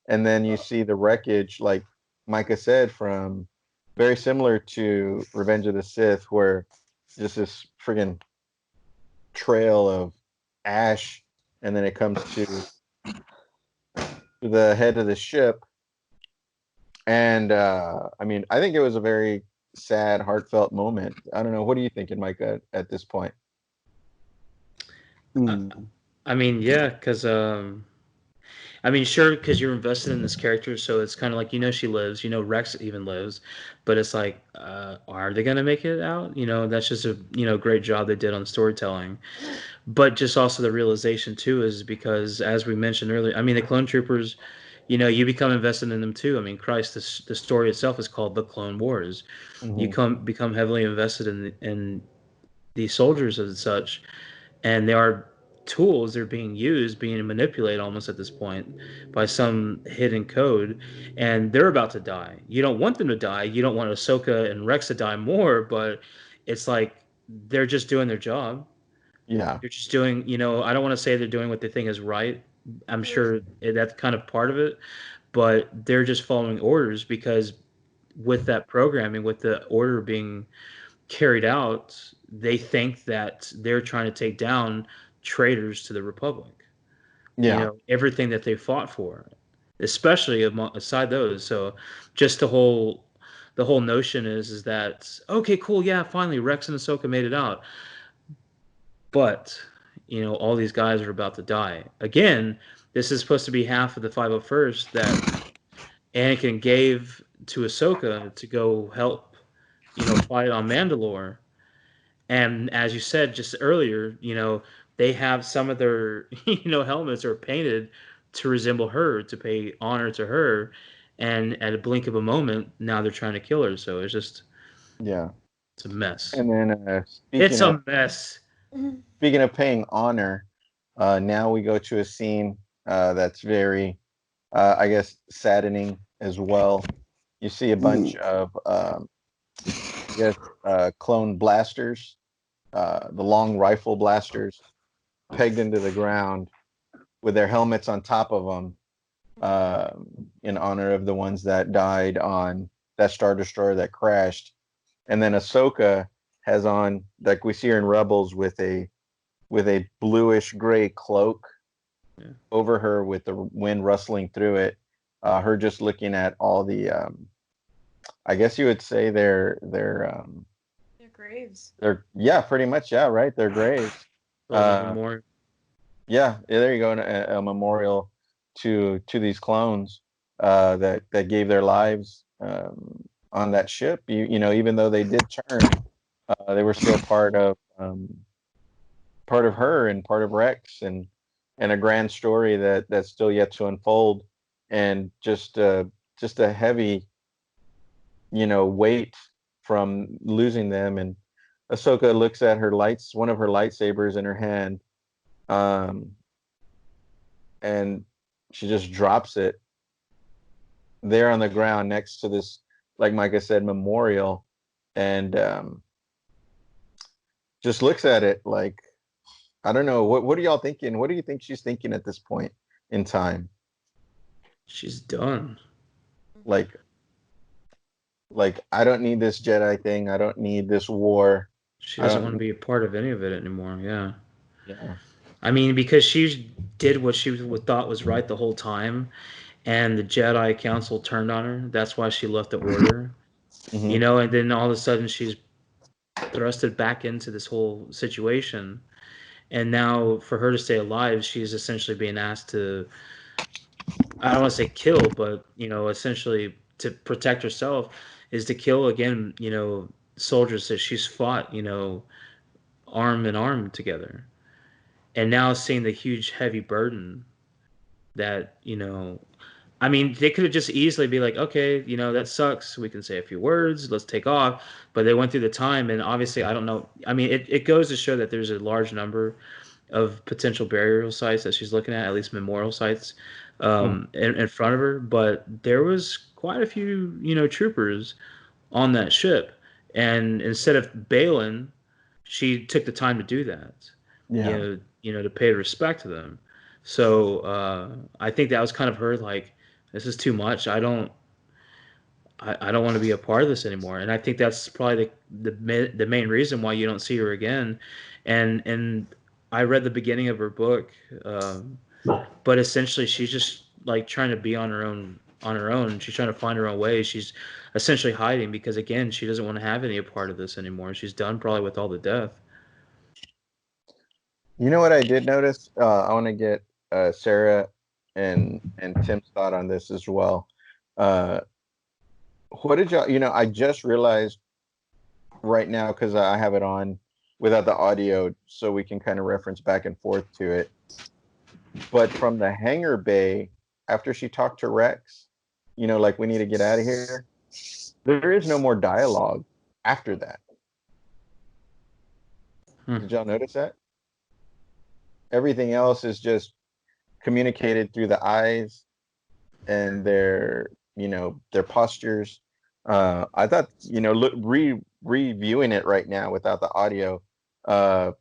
And then you see the wreckage, like Micah said, from very similar to Revenge of the Sith, where just this friggin' trail of ash and then it comes to the head of the ship. And I mean, I think it was a very sad, heartfelt moment. I don't know. What are you thinking, Micah, at this point?
I mean, yeah, because I mean, sure, because you're invested in this character, so it's kind of like she lives, Rex even lives, but it's like, are they gonna make it out? That's just a great job they did on storytelling, but just also the realization too is because as we mentioned earlier, I mean, the clone troopers, you become invested in them too. I mean, Christ, the story itself is called the Clone Wars.
Mm-hmm.
You become heavily invested in these soldiers and such, and they are tools. They're being used, being manipulated almost at this point by some hidden code, and they're about to die. You don't want them to die. You don't want Ahsoka and Rex to die more, but it's like they're just doing their job.
Yeah.
They're just doing, I don't want to say they're doing what they think is right. I'm sure that's kind of part of it, but they're just following orders because with that programming, with the order being carried out, they think that they're trying to take down traitors to the Republic.
Yeah.
Everything that they fought for, especially aside those. So just the whole notion is that okay, cool, yeah, finally Rex and Ahsoka made it out. But, all these guys are about to die. Again, this is supposed to be half of the 501st that Anakin gave to Ahsoka to go help, fight on Mandalore. And as you said just earlier, they have some of their, helmets are painted to resemble her, to pay honor to her. And at a blink of a moment, now they're trying to kill her. So it's just,
Yeah.
it's a mess.
And then
It's a mess.
Speaking of paying honor, now we go to a scene that's very, I guess, saddening as well. You see a bunch of, I guess, clone blasters, the long rifle blasters, pegged into the ground with their helmets on top of them, in honor of the ones that died on that Star Destroyer that crashed. And then Ahsoka has on, like we see her in Rebels, with a bluish gray cloak over her with the wind rustling through it. Her just looking at all the, I guess you would say their
graves.
Yeah, pretty much. Yeah, right. Their graves.
Memorial.
Yeah, there you go. A memorial to these clones that gave their lives on that ship. Even though they did turn, they were still part of her and part of Rex, and a grand story that's still yet to unfold, and just a heavy weight from losing them. And Ahsoka looks at one of her lightsabers in her hand, and she just drops it there on the ground next to this, like Micah said, memorial, and just looks at it like, I don't know. What are y'all thinking? What do you think she's thinking at this point in time?
She's done.
Like I don't need this Jedi thing. I don't need this war.
She doesn't want to be a part of any of it anymore. Yeah.
Yeah.
I mean, because she did what she thought was right the whole time, and the Jedi Council turned on her. That's why she left the Order.
Mm-hmm.
And then all of a sudden she's thrusted back into this whole situation. And now for her to stay alive, she's essentially being asked to, I don't want to say kill, but, essentially to protect herself is to kill again, soldiers that she's fought, arm in arm together. And now seeing the huge heavy burden that, I mean, they could have just easily be like, okay, that sucks. We can say a few words. Let's take off. But they went through the time, and obviously, I don't know. I mean, it goes to show that there's a large number of potential burial sites that she's looking at least memorial sites in front of her. But there was quite a few, troopers on that ship. And instead of bailing, she took the time to do that.
Yeah.
To pay respect to them. So I think that was kind of her like, this is too much. I don't want to be a part of this anymore. And I think that's probably the main reason why you don't see her again. And I read the beginning of her book, but essentially she's just like trying to be on her own. She's trying to find her own way. She's essentially hiding because again, she doesn't want to have any part of this anymore. She's done probably with all the death.
You know what I did notice? I want to get Sarah and Tim's thought on this as well. What did y'all? I just realized right now because I have it on without the audio, so we can kind of reference back and forth to it. But from the hangar bay, after she talked to Rex, like we need to get out of here. There is no more dialogue after that. Did y'all notice that? Everything else is just communicated through the eyes and their postures. I thought, reviewing it right now without the audio, I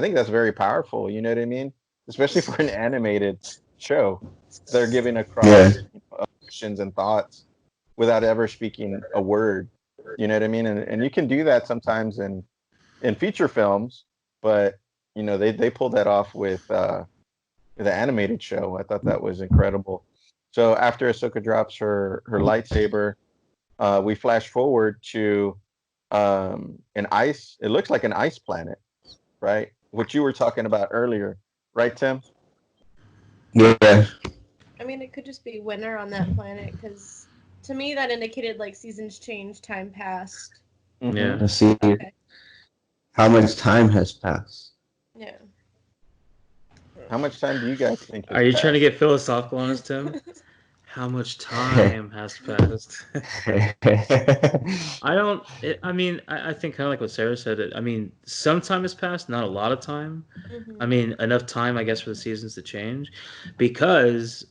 think that's very powerful. You know what I mean? Especially for an animated show, they're giving across emotions and thoughts without ever speaking a word. You know what I mean? And you can do that sometimes in feature films, but they pulled that off with the animated show. I thought that was incredible. So after Ahsoka drops her lightsaber, we flash forward to an ice. It looks like an ice planet, right? Which you were talking about earlier, right, Tim?
Yeah.
I mean, it could just be winter on that planet because to me that indicated like seasons changed, time passed.
Mm-hmm. Yeah.
Let's see how much time has passed.
Yeah.
How much time do you guys think?
Are you trying to get philosophical on us, Tim? How much time has passed? I think kind of like what Sarah said. I mean, some time has passed, not a lot of time.
Mm-hmm.
I mean, enough time, I guess, for the seasons to change, because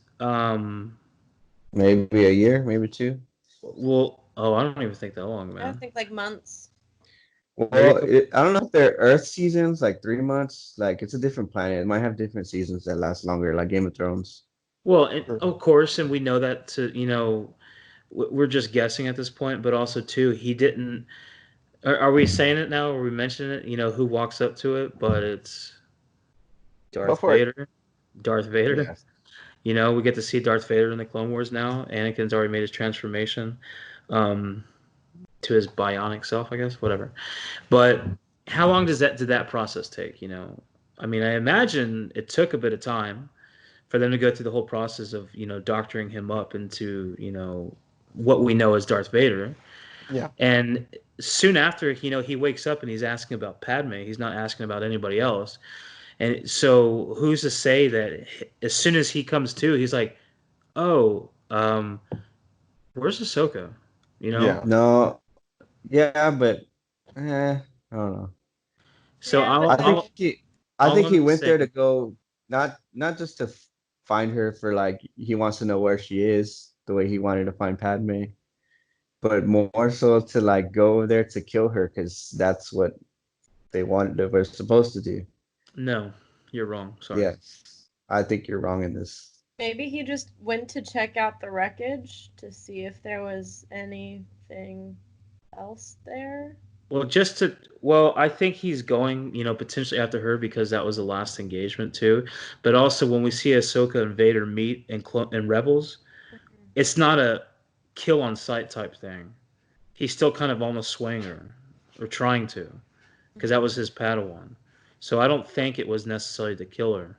maybe a year, maybe 2.
Well, I don't even think that long, man.
I think like months.
Well, I don't know if they're Earth seasons, like 3 months. Like it's a different planet. It might have different seasons that last longer, like Game of Thrones.
Well, of course, and we know that we're just guessing at this point, but also too, he didn't. Are we saying it now? Are we mentioning it? Who walks up to it? But it's Darth Vader. Darth Vader. Yes. We get to see Darth Vader in the Clone Wars now. Anakin's already made his transformation to his bionic self, I guess. Whatever. But how long did that process take? I mean, I imagine it took a bit of time for them to go through the whole process of doctoring him up into what we know as Darth Vader.
Yeah.
And soon after, he wakes up and he's asking about Padme. He's not asking about anybody else. And so who's to say that as soon as he comes to, he's like, oh, where's Ahsoka?
Yeah. No. Yeah, but I don't know.
So
yeah, I think he went there to go not just to find her for like he wants to know where she is the way he wanted to find Padme, but more so to like go there to kill her because that's what they were supposed to do.
No, you're wrong. Sorry.
Yes, I think you're wrong in this.
Maybe he just went to check out the wreckage to see if there was anything else there.
Well, I think he's going, potentially after her because that was the last engagement too. But also when we see Ahsoka and Vader meet in Rebels, it's not a kill on sight type thing. He's still kind of almost swaying her or trying to, because that was his Padawan. So I don't think it was necessary to kill her.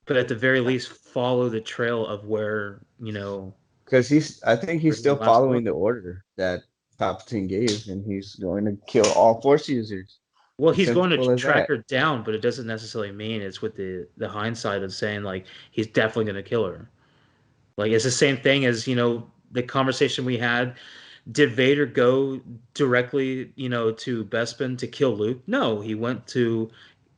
But at the very least, follow the trail of where,
Because I think he's still following the order that Palpatine gave, and he's going to kill all Force users.
Well, he's going to track her down, but it doesn't necessarily mean it's with the hindsight of saying, like, he's definitely going to kill her. Like, it's the same thing as, the conversation we had. Did Vader go directly, to Bespin to kill Luke? No, he went to...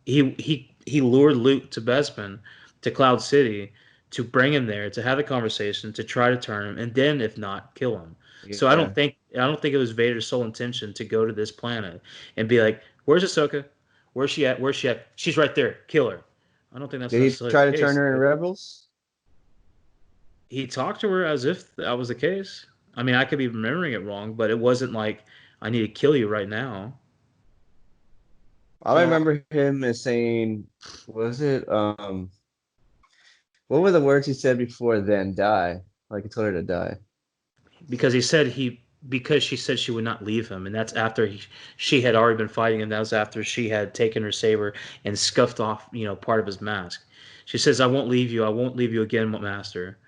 He lured Luke to Bespin, to Cloud City, to bring him there, to have a conversation, to try to turn him, and then, if not, kill him. Yeah. So I don't think it was Vader's sole intention to go to this planet and be like, "Where's Ahsoka? Where's she at? Where's she at? She's right there. Kill her." I don't think that's.
Did he try to turn her in Rebels?
He talked to her as if that was the case. I mean, I could be remembering it wrong, but it wasn't like I need to kill you right now.
All I remember him is saying, was it what were the words he said before then die? Like he told her to die.
Because she said she would not leave him, and that's after she had already been fighting him. That was after she had taken her saber and scuffed off, part of his mask. She says, "I won't leave you. I won't leave you again, master."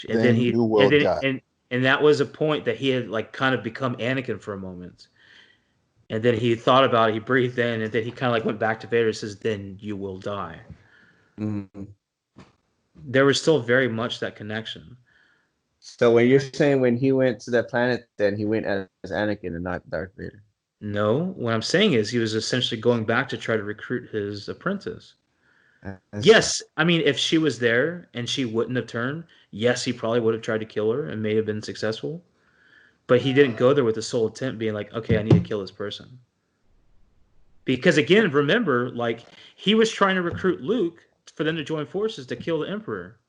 And then
you will die.
And that was a point that he had like kind of become Anakin for a moment. And then he thought about it, he breathed in, and then he kind of like went back to Vader and says, "Then you will die."
Mm-hmm.
There was still very much that connection.
So when you're saying when he went to that planet, then he went as Anakin and not Darth Vader.
No, what I'm saying is he was essentially going back to try to recruit his apprentice. Yes, I mean, if she was there and she wouldn't have turned, yes, he probably would have tried to kill her and may have been successful. But he didn't go there with the sole intent being like, okay, I need to kill this person. Because again, remember, like, he was trying to recruit Luke for them to join forces to kill the Emperor.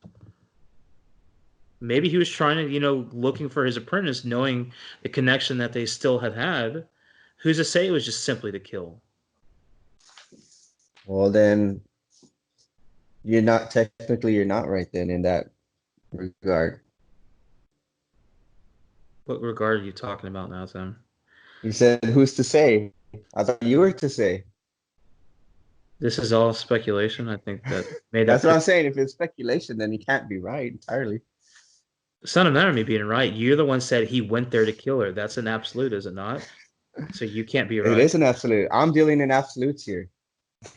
Maybe he was trying to, looking for his apprentice, knowing the connection that they still had. Who's to say it was just simply to kill?
Well, then you're not right then in that regard.
What regard are you talking about now, Tim?
You said, who's to say? I thought you were to say.
This is all speculation. I think that
That's what I'm saying. If it's speculation, then he can't be right entirely.
It's not a matter of me being right. You're the one said he went there to kill her. That's an absolute, is it not? So you can't be right.
It is an absolute. I'm dealing in absolutes here.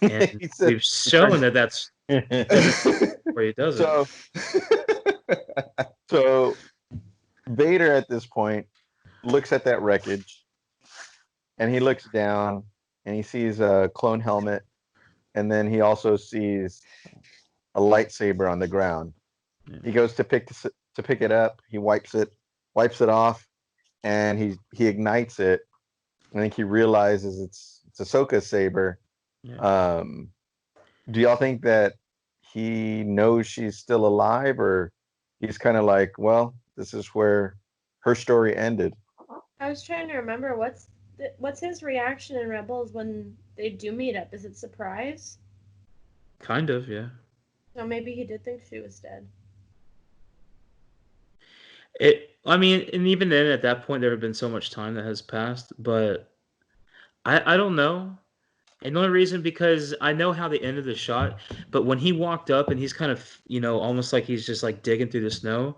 And we've shown that that's where he does it.
So Vader at this point looks at that wreckage, and he looks down, and he sees a clone helmet, and then he also sees a lightsaber on the ground. Yeah. He goes to pick it up. He wipes it off, and he ignites it. I think he realizes it's Ahsoka's saber. Yeah. Do y'all think that he knows she's still alive, or he's kind of like, well, this is where her story ended?
I was trying to remember what's his reaction in Rebels when they do meet up. Is it surprise?
Kind of, yeah.
So maybe he did think she was dead.
And even then, at that point, there had been so much time that has passed, but I don't know. And the only reason, because I know how they ended the shot, but when he walked up and he's kind of, almost like he's just like digging through the snow,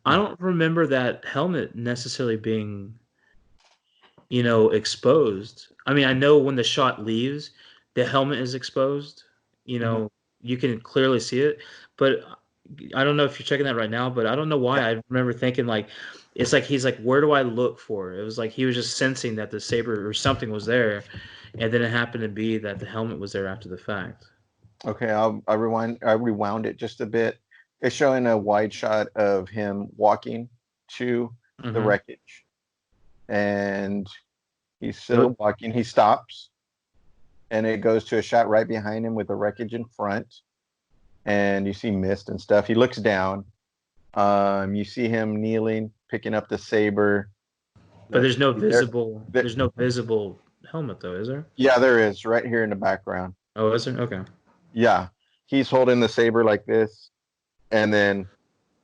I don't remember that helmet necessarily being, exposed. I mean, I know when the shot leaves, the helmet is exposed. You can clearly see it, but I don't know if you're checking that right now, but I don't know why. I remember thinking like, it's like he's like, where do I look for? It was like he was just sensing that the saber or something was there, and then it happened to be that the helmet was there after the fact.
Okay, I rewound it just a bit. It's showing a wide shot of him walking to the wreckage, and he's still walking. He stops, and it goes to a shot right behind him with the wreckage in front, and you see mist and stuff. He looks down. You see him kneeling, picking up the saber.
But there's no visible. There's no visible helmet, though, is there?
Yeah, there is, right here in the background.
Oh, is there? Okay.
Yeah, he's holding the saber like this, and then,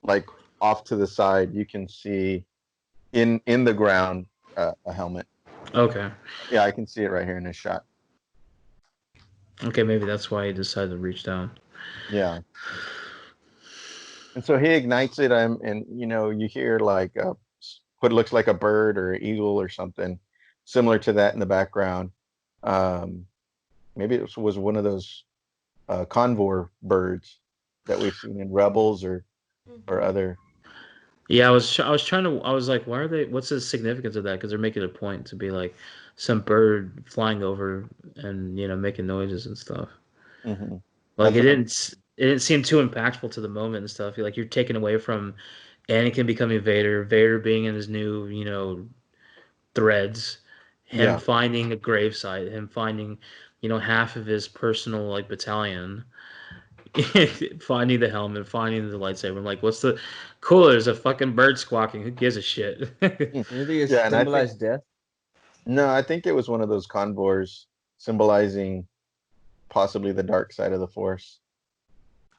like off to the side, you can see in the ground a helmet.
Okay.
Yeah, I can see it right here in this shot.
Okay, maybe that's why he decided to reach down.
Yeah. And so he ignites it, and you hear like what looks like a bird or an eagle or something similar to that in the background. Maybe it was one of those convor birds that we've seen in Rebels or other.
Yeah, I was like, why are they? What's the significance of that? Because they're making a point to be like some bird flying over and making noises and stuff. Mm-hmm. Like it didn't seem too impactful to the moment and stuff. You're taken away from Anakin becoming Vader being in his new threads, him finding a gravesite, him finding half of his personal like battalion. Finding the helmet, finding the lightsaber. I'm like, what's the cool? There's a fucking bird squawking. Who gives a shit?
You think it symbolized death?
No, I think it was one of those convors symbolizing possibly the dark side of the Force.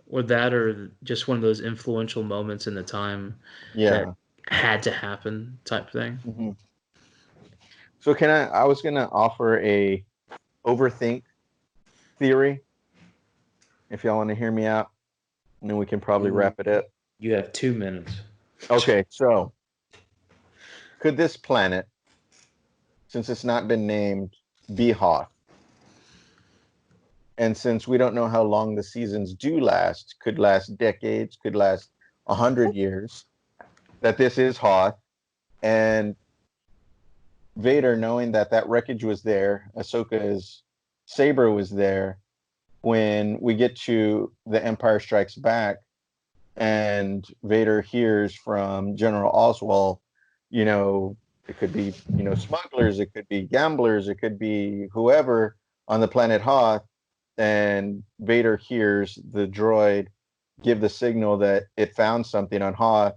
Or that, or just one of those influential moments in the time that had to happen type thing.
Mm-hmm. So I was going to offer a overthink theory, if y'all want to hear me out, and then we can probably wrap it up.
You have 2 minutes.
Okay, so could this planet, since it's not been named, be Hoth? And since we don't know how long the seasons do last, could last decades, could last 100 years, that this is Hoth, and Vader, knowing that wreckage was there, Ahsoka's saber was there, when we get to The Empire Strikes Back, and Vader hears from General Oswald, it could be, smugglers, it could be gamblers, it could be whoever on the planet Hoth, and Vader hears the droid give the signal that it found something on Hoth.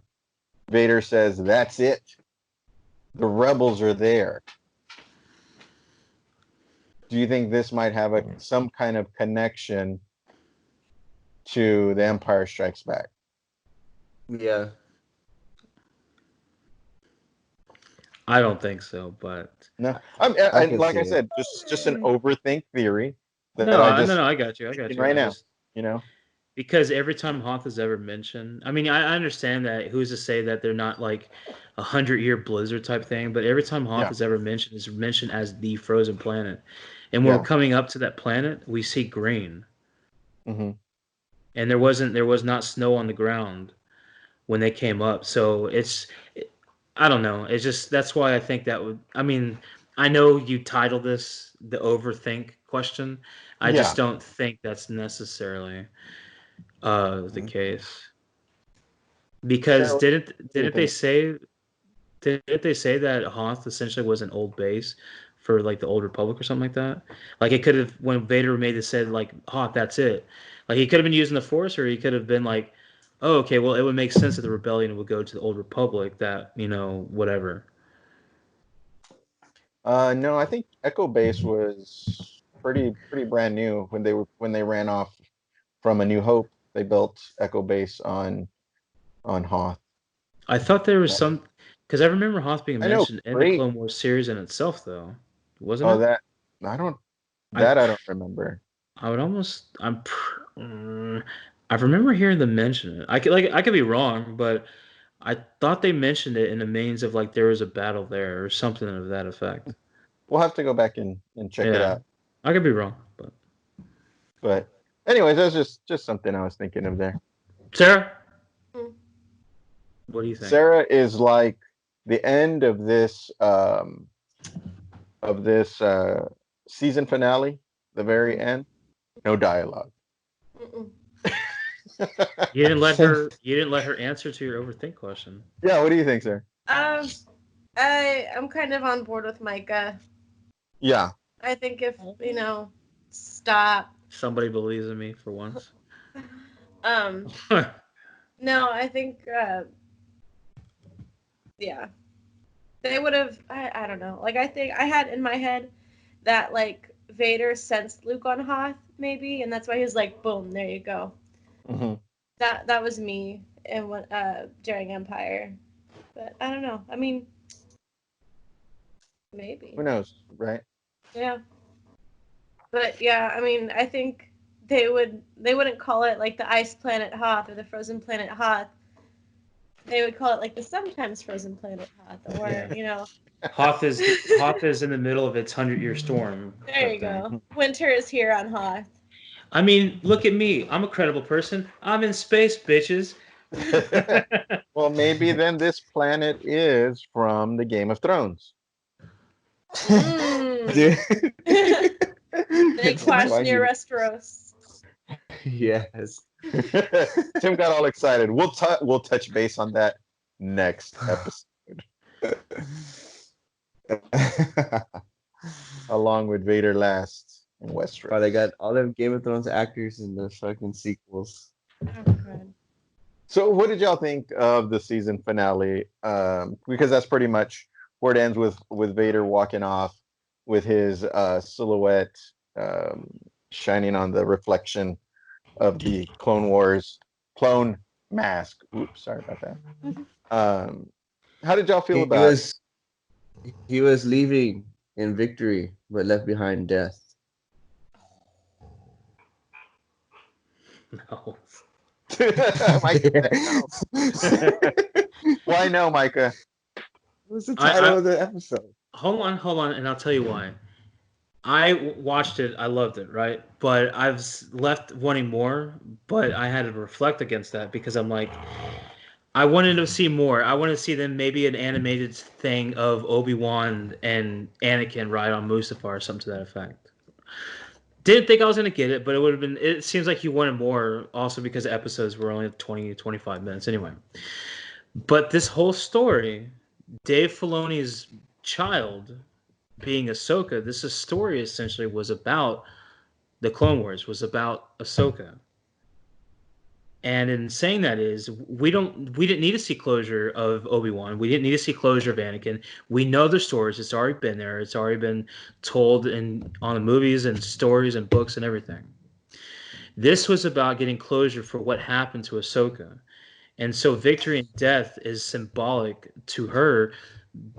Vader says, "That's it. The rebels are there." Do you think this might have some kind of connection to The Empire Strikes Back?
Yeah.
I don't think so, but
no. I said, just an overthink theory.
I got you.
Right now,
because every time Hoth is ever mentioned, I mean, I understand that. Who's to say that they're not like 100-year blizzard type thing? But every time Hoth is ever mentioned, is mentioned as the frozen planet, and when we're coming up to that planet, we see green, and there was not snow on the ground when they came up. So I don't know. It's just, that's why I think that would. I mean, I know you titled this the overthink question. I just don't think that's necessarily the case. Because didn't they say that Hoth essentially was an old base for like the old Republic or something like that? Like it could have, when Vader made it, said like Hoth, that's it. Like he could have been using the Force, or he could have been like, oh, okay, well, it would make sense that the rebellion would go to the Old Republic, that, whatever.
No, I think Echo Base was pretty brand new when they ran off from A New Hope. They built Echo Base on Hoth.
I thought there was some, because I remember Hoth being mentioned in the Clone Wars series in itself, though, wasn't it?
That I don't remember.
I remember hearing them mention it. I could be wrong, but I thought they mentioned it in the mains of like there was a battle there or something of that effect.
We'll have to go back and check it out.
I could be wrong,
but anyways, that's just something I was thinking of there.
Sarah, what do you think?
Sarah is like the end of this season finale, the very end. No dialogue.
You didn't let her answer to your overthink question.
Yeah, what do you think, sir?
I'm kind of on board with Micah.
Yeah.
I think if stop.
Somebody believes in me for once.
No, I think they would have. I don't know. Like I think I had in my head that like Vader sensed Luke on Hoth maybe, and that's why he was like, boom, there you go.
Mm-hmm.
That was me and during Empire, but I don't know. I mean, maybe.
Who knows, right?
Yeah. But yeah, I mean, I think they wouldn't call it like the ice planet Hoth or the frozen planet Hoth. They would call it like the sometimes frozen planet Hoth, or
Hoth is in the middle of its 100-year storm.
There you go. Winter is here on Hoth.
I mean, look at me. I'm a credible person. I'm in space, bitches.
Well, maybe then this planet is from the Game of Thrones.
They clash near Westeros.
Yes.
Tim got all excited. We'll touch base on that next episode. Along with Vader Last in Westeros.
Oh, they got all them Game of Thrones actors in the fucking sequels.
Oh, God.
So what did y'all think of the season finale? Because that's pretty much where it ends with Vader walking off with his silhouette shining on the reflection of the Clone Wars clone mask. Oops, sorry about that. How did y'all feel about?
He was leaving in victory, but left behind death.
No.
Micah, no. Why no, Micah?
What's the title of the episode?
Hold on, and I'll tell you why. I watched it, I loved it, right? But I've left wanting more, but I had to reflect against that because I'm like, I wanted to see more. I wanted to see them maybe an animated thing of Obi-Wan and Anakin ride on Mustafar or something to that effect. Didn't think I was going to get it, but it would have been, it seems like you wanted more also because the episodes were only 20, 25 minutes anyway. But this whole story, Dave Filoni's child being Ahsoka, this story essentially was about the Clone Wars, was about Ahsoka. And in saying that is, we didn't need to see closure of Obi-Wan. We didn't need to see closure of Anakin. We know the stories. It's already been there. It's already been told on the movies and stories and books and everything. This was about getting closure for what happened to Ahsoka. And so victory and death is symbolic to her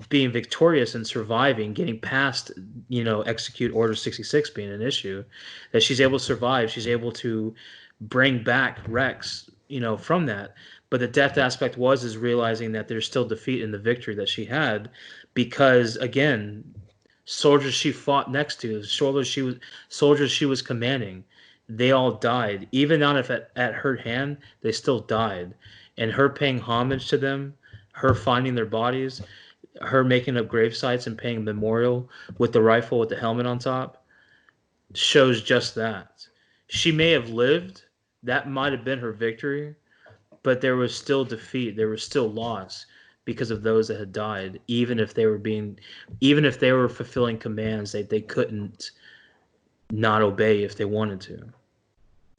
being victorious and surviving, getting past, execute Order 66 being an issue, that she's able to survive. She's able to bring back Rex, from that. But the death aspect is realizing that there's still defeat in the victory that she had, because again, soldiers she fought next to, soldiers she was commanding, they all died. Even not if at her hand, they still died. And her paying homage to them, her finding their bodies, her making up grave sites and paying memorial with the rifle with the helmet on top, shows just that. She may have lived, that might have been her victory, but there was still defeat, there was still loss because of those that had died, even if they were fulfilling commands that they couldn't not obey if they wanted to.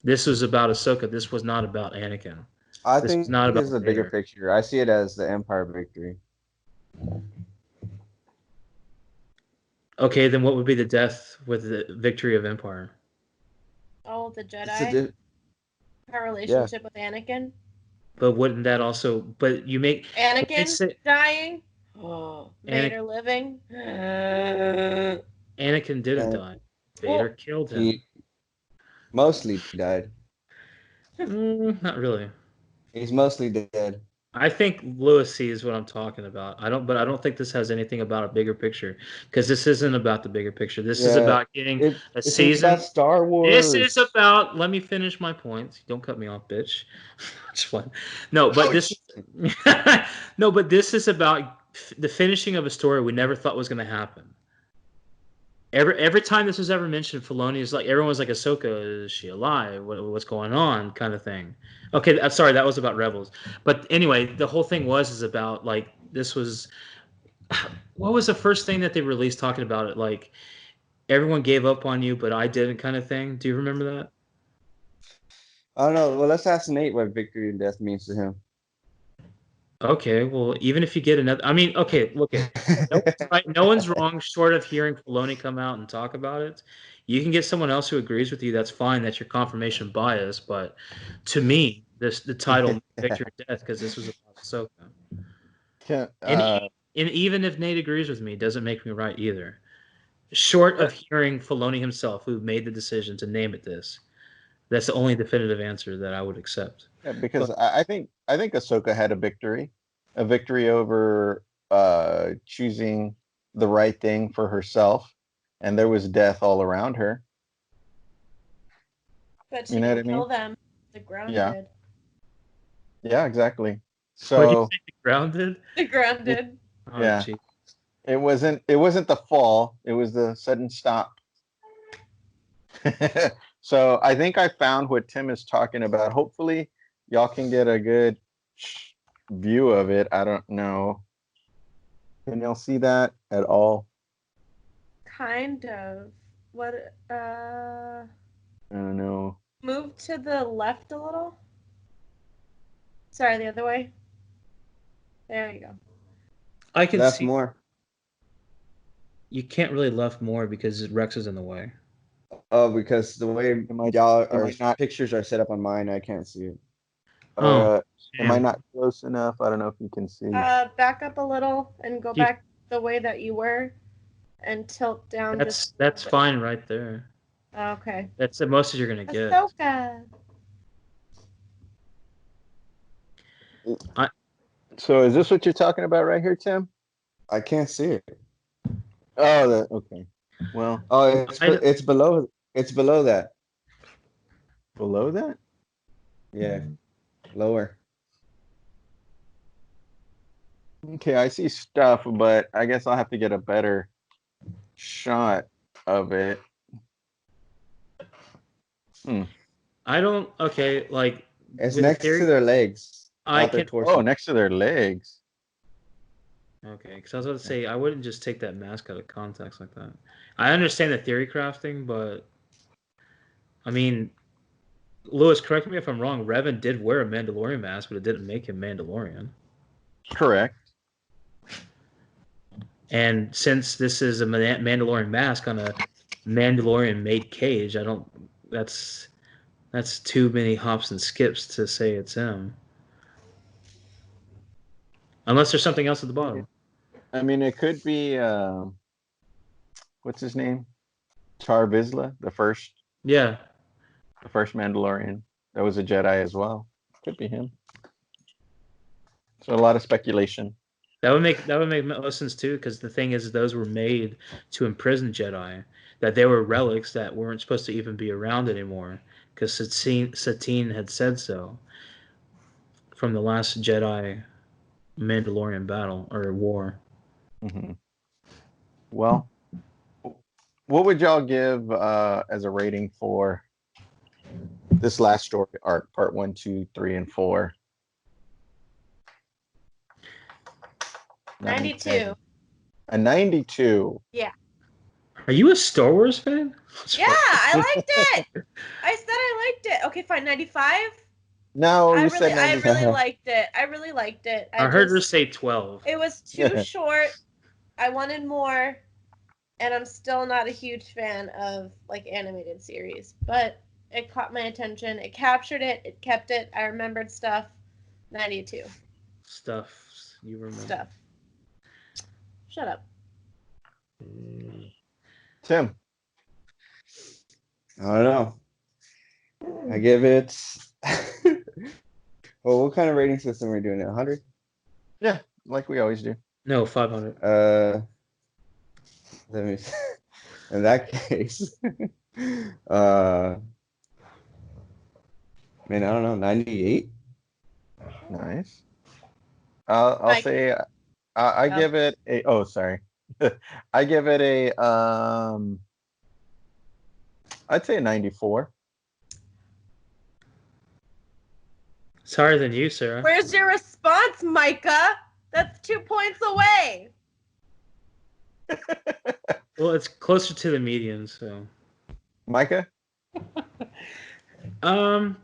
This was about Ahsoka. This was not about Anakin.
I think this is a bigger picture. I see it as the Empire victory.
Okay, then what would be the death with the victory of Empire?
Oh, the Jedi. Her relationship with Anakin.
But wouldn't that also? But you make
Anakin dying. Oh, Vader living.
Anakin didn't die. Vader killed him. He
mostly died.
Not really.
He's mostly dead.
I think Lewis sees what I'm talking about. I don't think this has anything about a bigger picture, because this isn't about the bigger picture. This is about getting a season.
It's about Star Wars.
This is about. Let me finish my point. Don't cut me off, bitch. Just fun. No, but this. No, but this is about the finishing of a story we never thought was going to happen. Every time this was ever mentioned, Filoni is like, everyone's like, Ahsoka, is she alive? What's going on? Kind of thing. Okay, I'm sorry, that was about Rebels. But anyway, the whole thing is about, like, this was, what was the first thing that they released talking about it? Like, everyone gave up on you, but I didn't, kind of thing. Do you remember that?
I don't know. Well, let's ask Nate what victory and death means to him.
Okay, well, even if you get another, I mean, okay, look at no one's wrong short of hearing Filoni come out and talk about it. You can get someone else who agrees with you. That's fine. That's your confirmation bias. But to me, the title "Victory or Death" because this was about Ahsoka. And even if Nate agrees with me, it doesn't make me right either. Short of hearing Filoni himself, who made the decision to name it this, that's the only definitive answer that I would accept.
Yeah, because I think Ahsoka had a victory over choosing the right thing for herself, and there was death all around her.
But she didn't kill them. The grounded.
Yeah, exactly. So
the grounded.
The grounded.
Yeah. Geez. It wasn't the fall. It was the sudden stop. So I think I found what Tim is talking about. Hopefully, y'all can get a good view of it. I don't know. Can y'all see that at all?
Kind of. What?
I don't know.
Move to the left a little. Sorry, the other way. There you go.
I can
left
see
more.
You can't really left more because Rex is in the way.
Oh, because the way pictures are set up on mine, I can't see it.
Am I not close enough? I don't know if you can see.
Back up a little and go back the way that you were, and tilt down.
That's fine right there.
Okay.
That's the most you're gonna get.
Ahsoka.
So is this what you're talking about right here, Tim?
I can't see it.
Oh, okay. Well,
it's below. It's below that.
Below that?
Yeah, lower.
Okay, I see stuff, but I guess I'll have to get a better shot of it.
I don't. Okay, like
it's next to their legs.
Next to their legs.
Okay, because I was about to say I wouldn't just take that mask out of context like that. I understand the theory crafting, but I mean, Lewis, correct me if I'm wrong. Revan did wear a Mandalorian mask, but it didn't make him Mandalorian.
Correct.
And since this is a Mandalorian mask on a Mandalorian-made cage, I don't. That's too many hops and skips to say it's him. Unless there's something else at the bottom.
I mean, it could be. What's his name? Tar Vizsla, the first.
Yeah.
The first Mandalorian. That was a Jedi as well. Could be him. So a lot of speculation.
That would make most sense too, because the thing is, those were made to imprison Jedi. That they were relics that weren't supposed to even be around anymore, because Satine had said so. From the last Jedi Mandalorian battle or war.
Mm-hmm. Well, what would y'all give as a rating for this last story arc, part 1, 2, 3, and 4?
92.
A 92.
Yeah.
Are you a Star Wars fan?
Yeah, I liked it. I said I liked it. Okay, fine. 95.
No,
I really liked it. I really liked it.
I heard her say 12.
It was too short. I wanted more, and I'm still not a huge fan of like animated series, but it caught my attention. It captured it. It kept it. I remembered stuff. 92.
Stuff you remember.
Stuff. Shut up.
Tim.
I don't know. I give it. Well, what kind of rating system are we doing? 100?
Yeah, like we always do.
No, 500.
Let me. In that case, man, I don't know. 98.
Nice. I'll say. I give it a. Oh, sorry. I give it a. I'd say a 94.
It's higher than you, Sarah.
Where's your response, Micah? That's 2 points away.
Well, it's closer to the median, so.
Micah?
I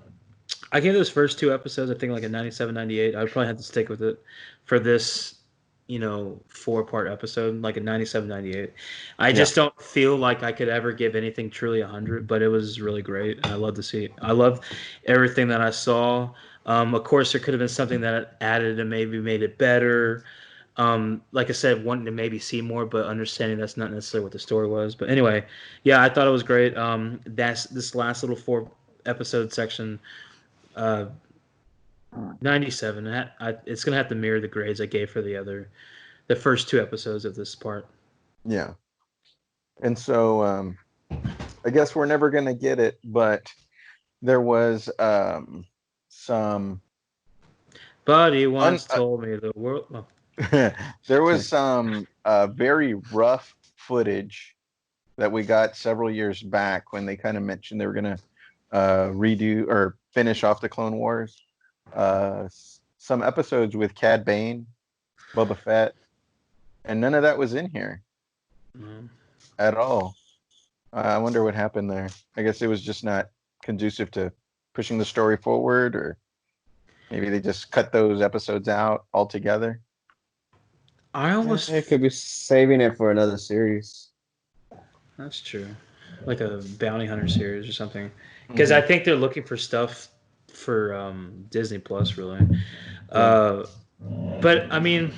gave those first 2 episodes, I think, like a 97, 98. I'd probably have to stick with it for this, 4-part episode, like a 97, 98. I just don't feel like I could ever give anything truly 100, but it was really great, and I love to see it. I love everything that I saw. Of course, there could have been something that added and maybe made it better. Like I said, wanting to maybe see more, but understanding that's not necessarily what the story was. But anyway, yeah, I thought it was great. That's this last little 4-episode section, 97. It's gonna have to mirror the grades I gave for the first 2 episodes of this part.
Yeah. And so, I guess we're never gonna get it, but there was some.
Buddy once told me the world. Oh.
There was some very rough footage that we got several years back when they kind of mentioned they were going to redo or finish off the Clone Wars. Some episodes with Cad Bane, Boba Fett, and none of that was in here at all. I wonder what happened there. I guess it was just not conducive to pushing the story forward, or maybe they just cut those episodes out altogether.
It could be saving it for another series.
That's true. like a bounty hunter series or something. Because I think they're looking for stuff for Disney Plus, really. Yeah. But I mean,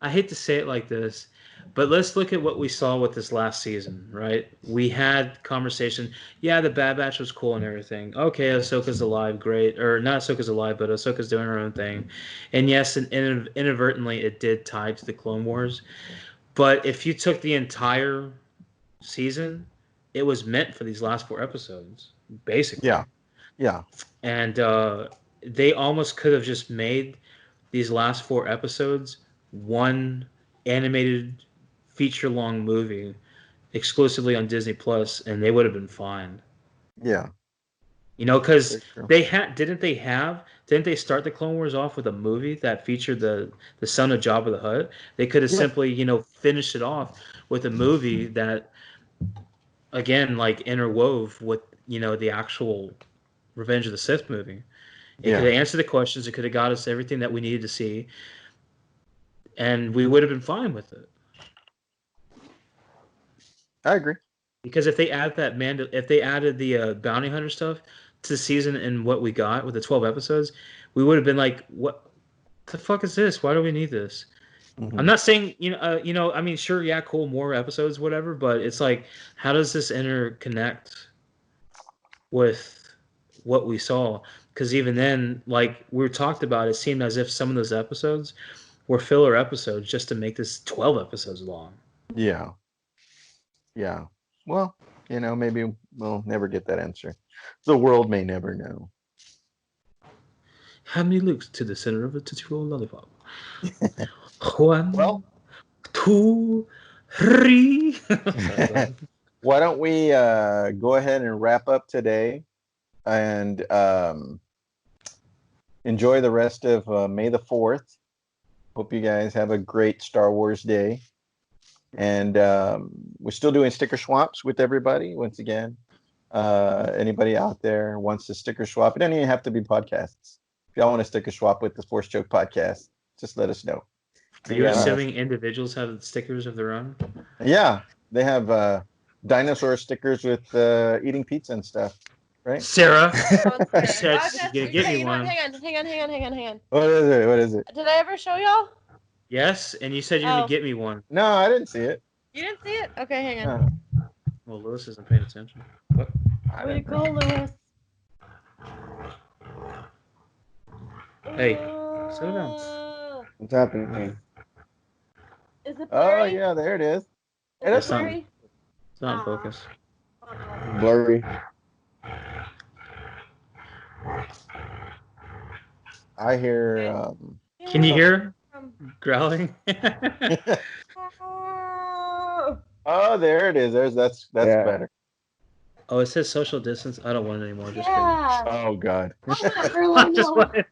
I hate to say it like this, but let's look at what we saw with this last season, right? We had conversation. Yeah, the Bad Batch was cool and everything. Okay, Ahsoka's alive, great. Or not Ahsoka's alive, but Ahsoka's doing her own thing. And yes, inadvertently, it did tie to the Clone Wars. But if you took the entire season, it was meant for these last 4 episodes, basically.
Yeah.
And they almost could have just made these last 4 episodes one animated feature-long movie exclusively on Disney Plus, and they would have been fine.
Yeah.
You know, because didn't they start the Clone Wars off with a movie that featured the son of Jabba the Hutt? They could have simply, finished it off with a movie that, again, like interwove with, the actual Revenge of the Sith movie. It could have answered the questions. It could have got us everything that we needed to see, and we would have been fine with it.
I agree.
Because if they add if they added the bounty hunter stuff to the season and what we got with the 12 episodes, we would have been like, "What the fuck is this? Why do we need this?" I'm not saying I mean, sure, yeah, cool, more episodes, whatever, but it's like, how does this interconnect with what we saw? Because even then, like we talked about, it seemed as if some of those episodes were filler episodes just to make this 12 episodes long.
Yeah. Well, maybe we'll never get that answer. The world may never know.
How many looks to the center of a Tootsie Roll lollipop? 1, 2, 3.
Why don't we go ahead and wrap up today and enjoy the rest of May the 4th. Hope you guys have a great Star Wars day. And we're still doing sticker swaps with everybody. Once again, anybody out there wants to sticker swap, it doesn't even have to be podcasts. If y'all want to sticker swap with the Force Choke podcast, just let us know.
Are you assuming individuals have stickers of their own?
Yeah, they have dinosaur stickers with eating pizza and stuff, right?
Sarah,
said
you're gonna get me one.
Hang on.
What is it?
Did I ever show y'all?
Yes, and you said you're gonna get me one.
No, I didn't see it.
You didn't see it? Okay, hang on.
Well, Lewis isn't paying attention. What?
Way to go, Lewis.
Hey, sit down.
What's happening?
Is it blurry?
Oh yeah, there it is. Hey, that's
blurry.
It's not in focus.
Blurry.
I hear.
Can you hear growling?
Oh, there it is. That's better.
Oh, it says social distance. I don't want it anymore. Just kidding.
Oh God.
Just wanted...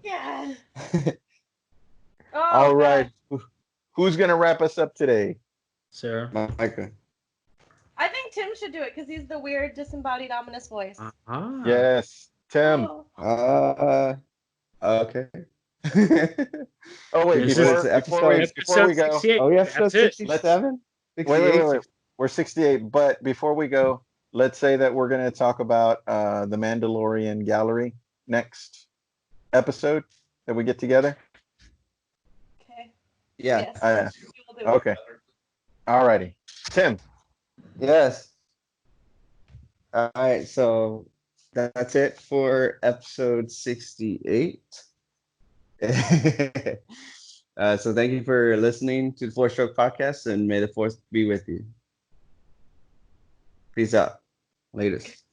Yeah.
All right. Who's gonna wrap us up today?
Sarah.
Micah.
I think Tim should do it because he's the weird, disembodied, ominous voice.
Yes, Tim.
Okay.
Oh wait, before we go.
Oh yeah, episode 67.
Wait. We're 68, but before we go, let's say that we're going to talk about the Mandalorian Gallery next episode that we get together.
Okay.
Yeah.
Yes.
Okay. Alrighty. Tim.
Yes. All right. So that's it for episode 68. So thank you for listening to the Four Stroke Podcast, and may the Force be with you. Peace out. Latest.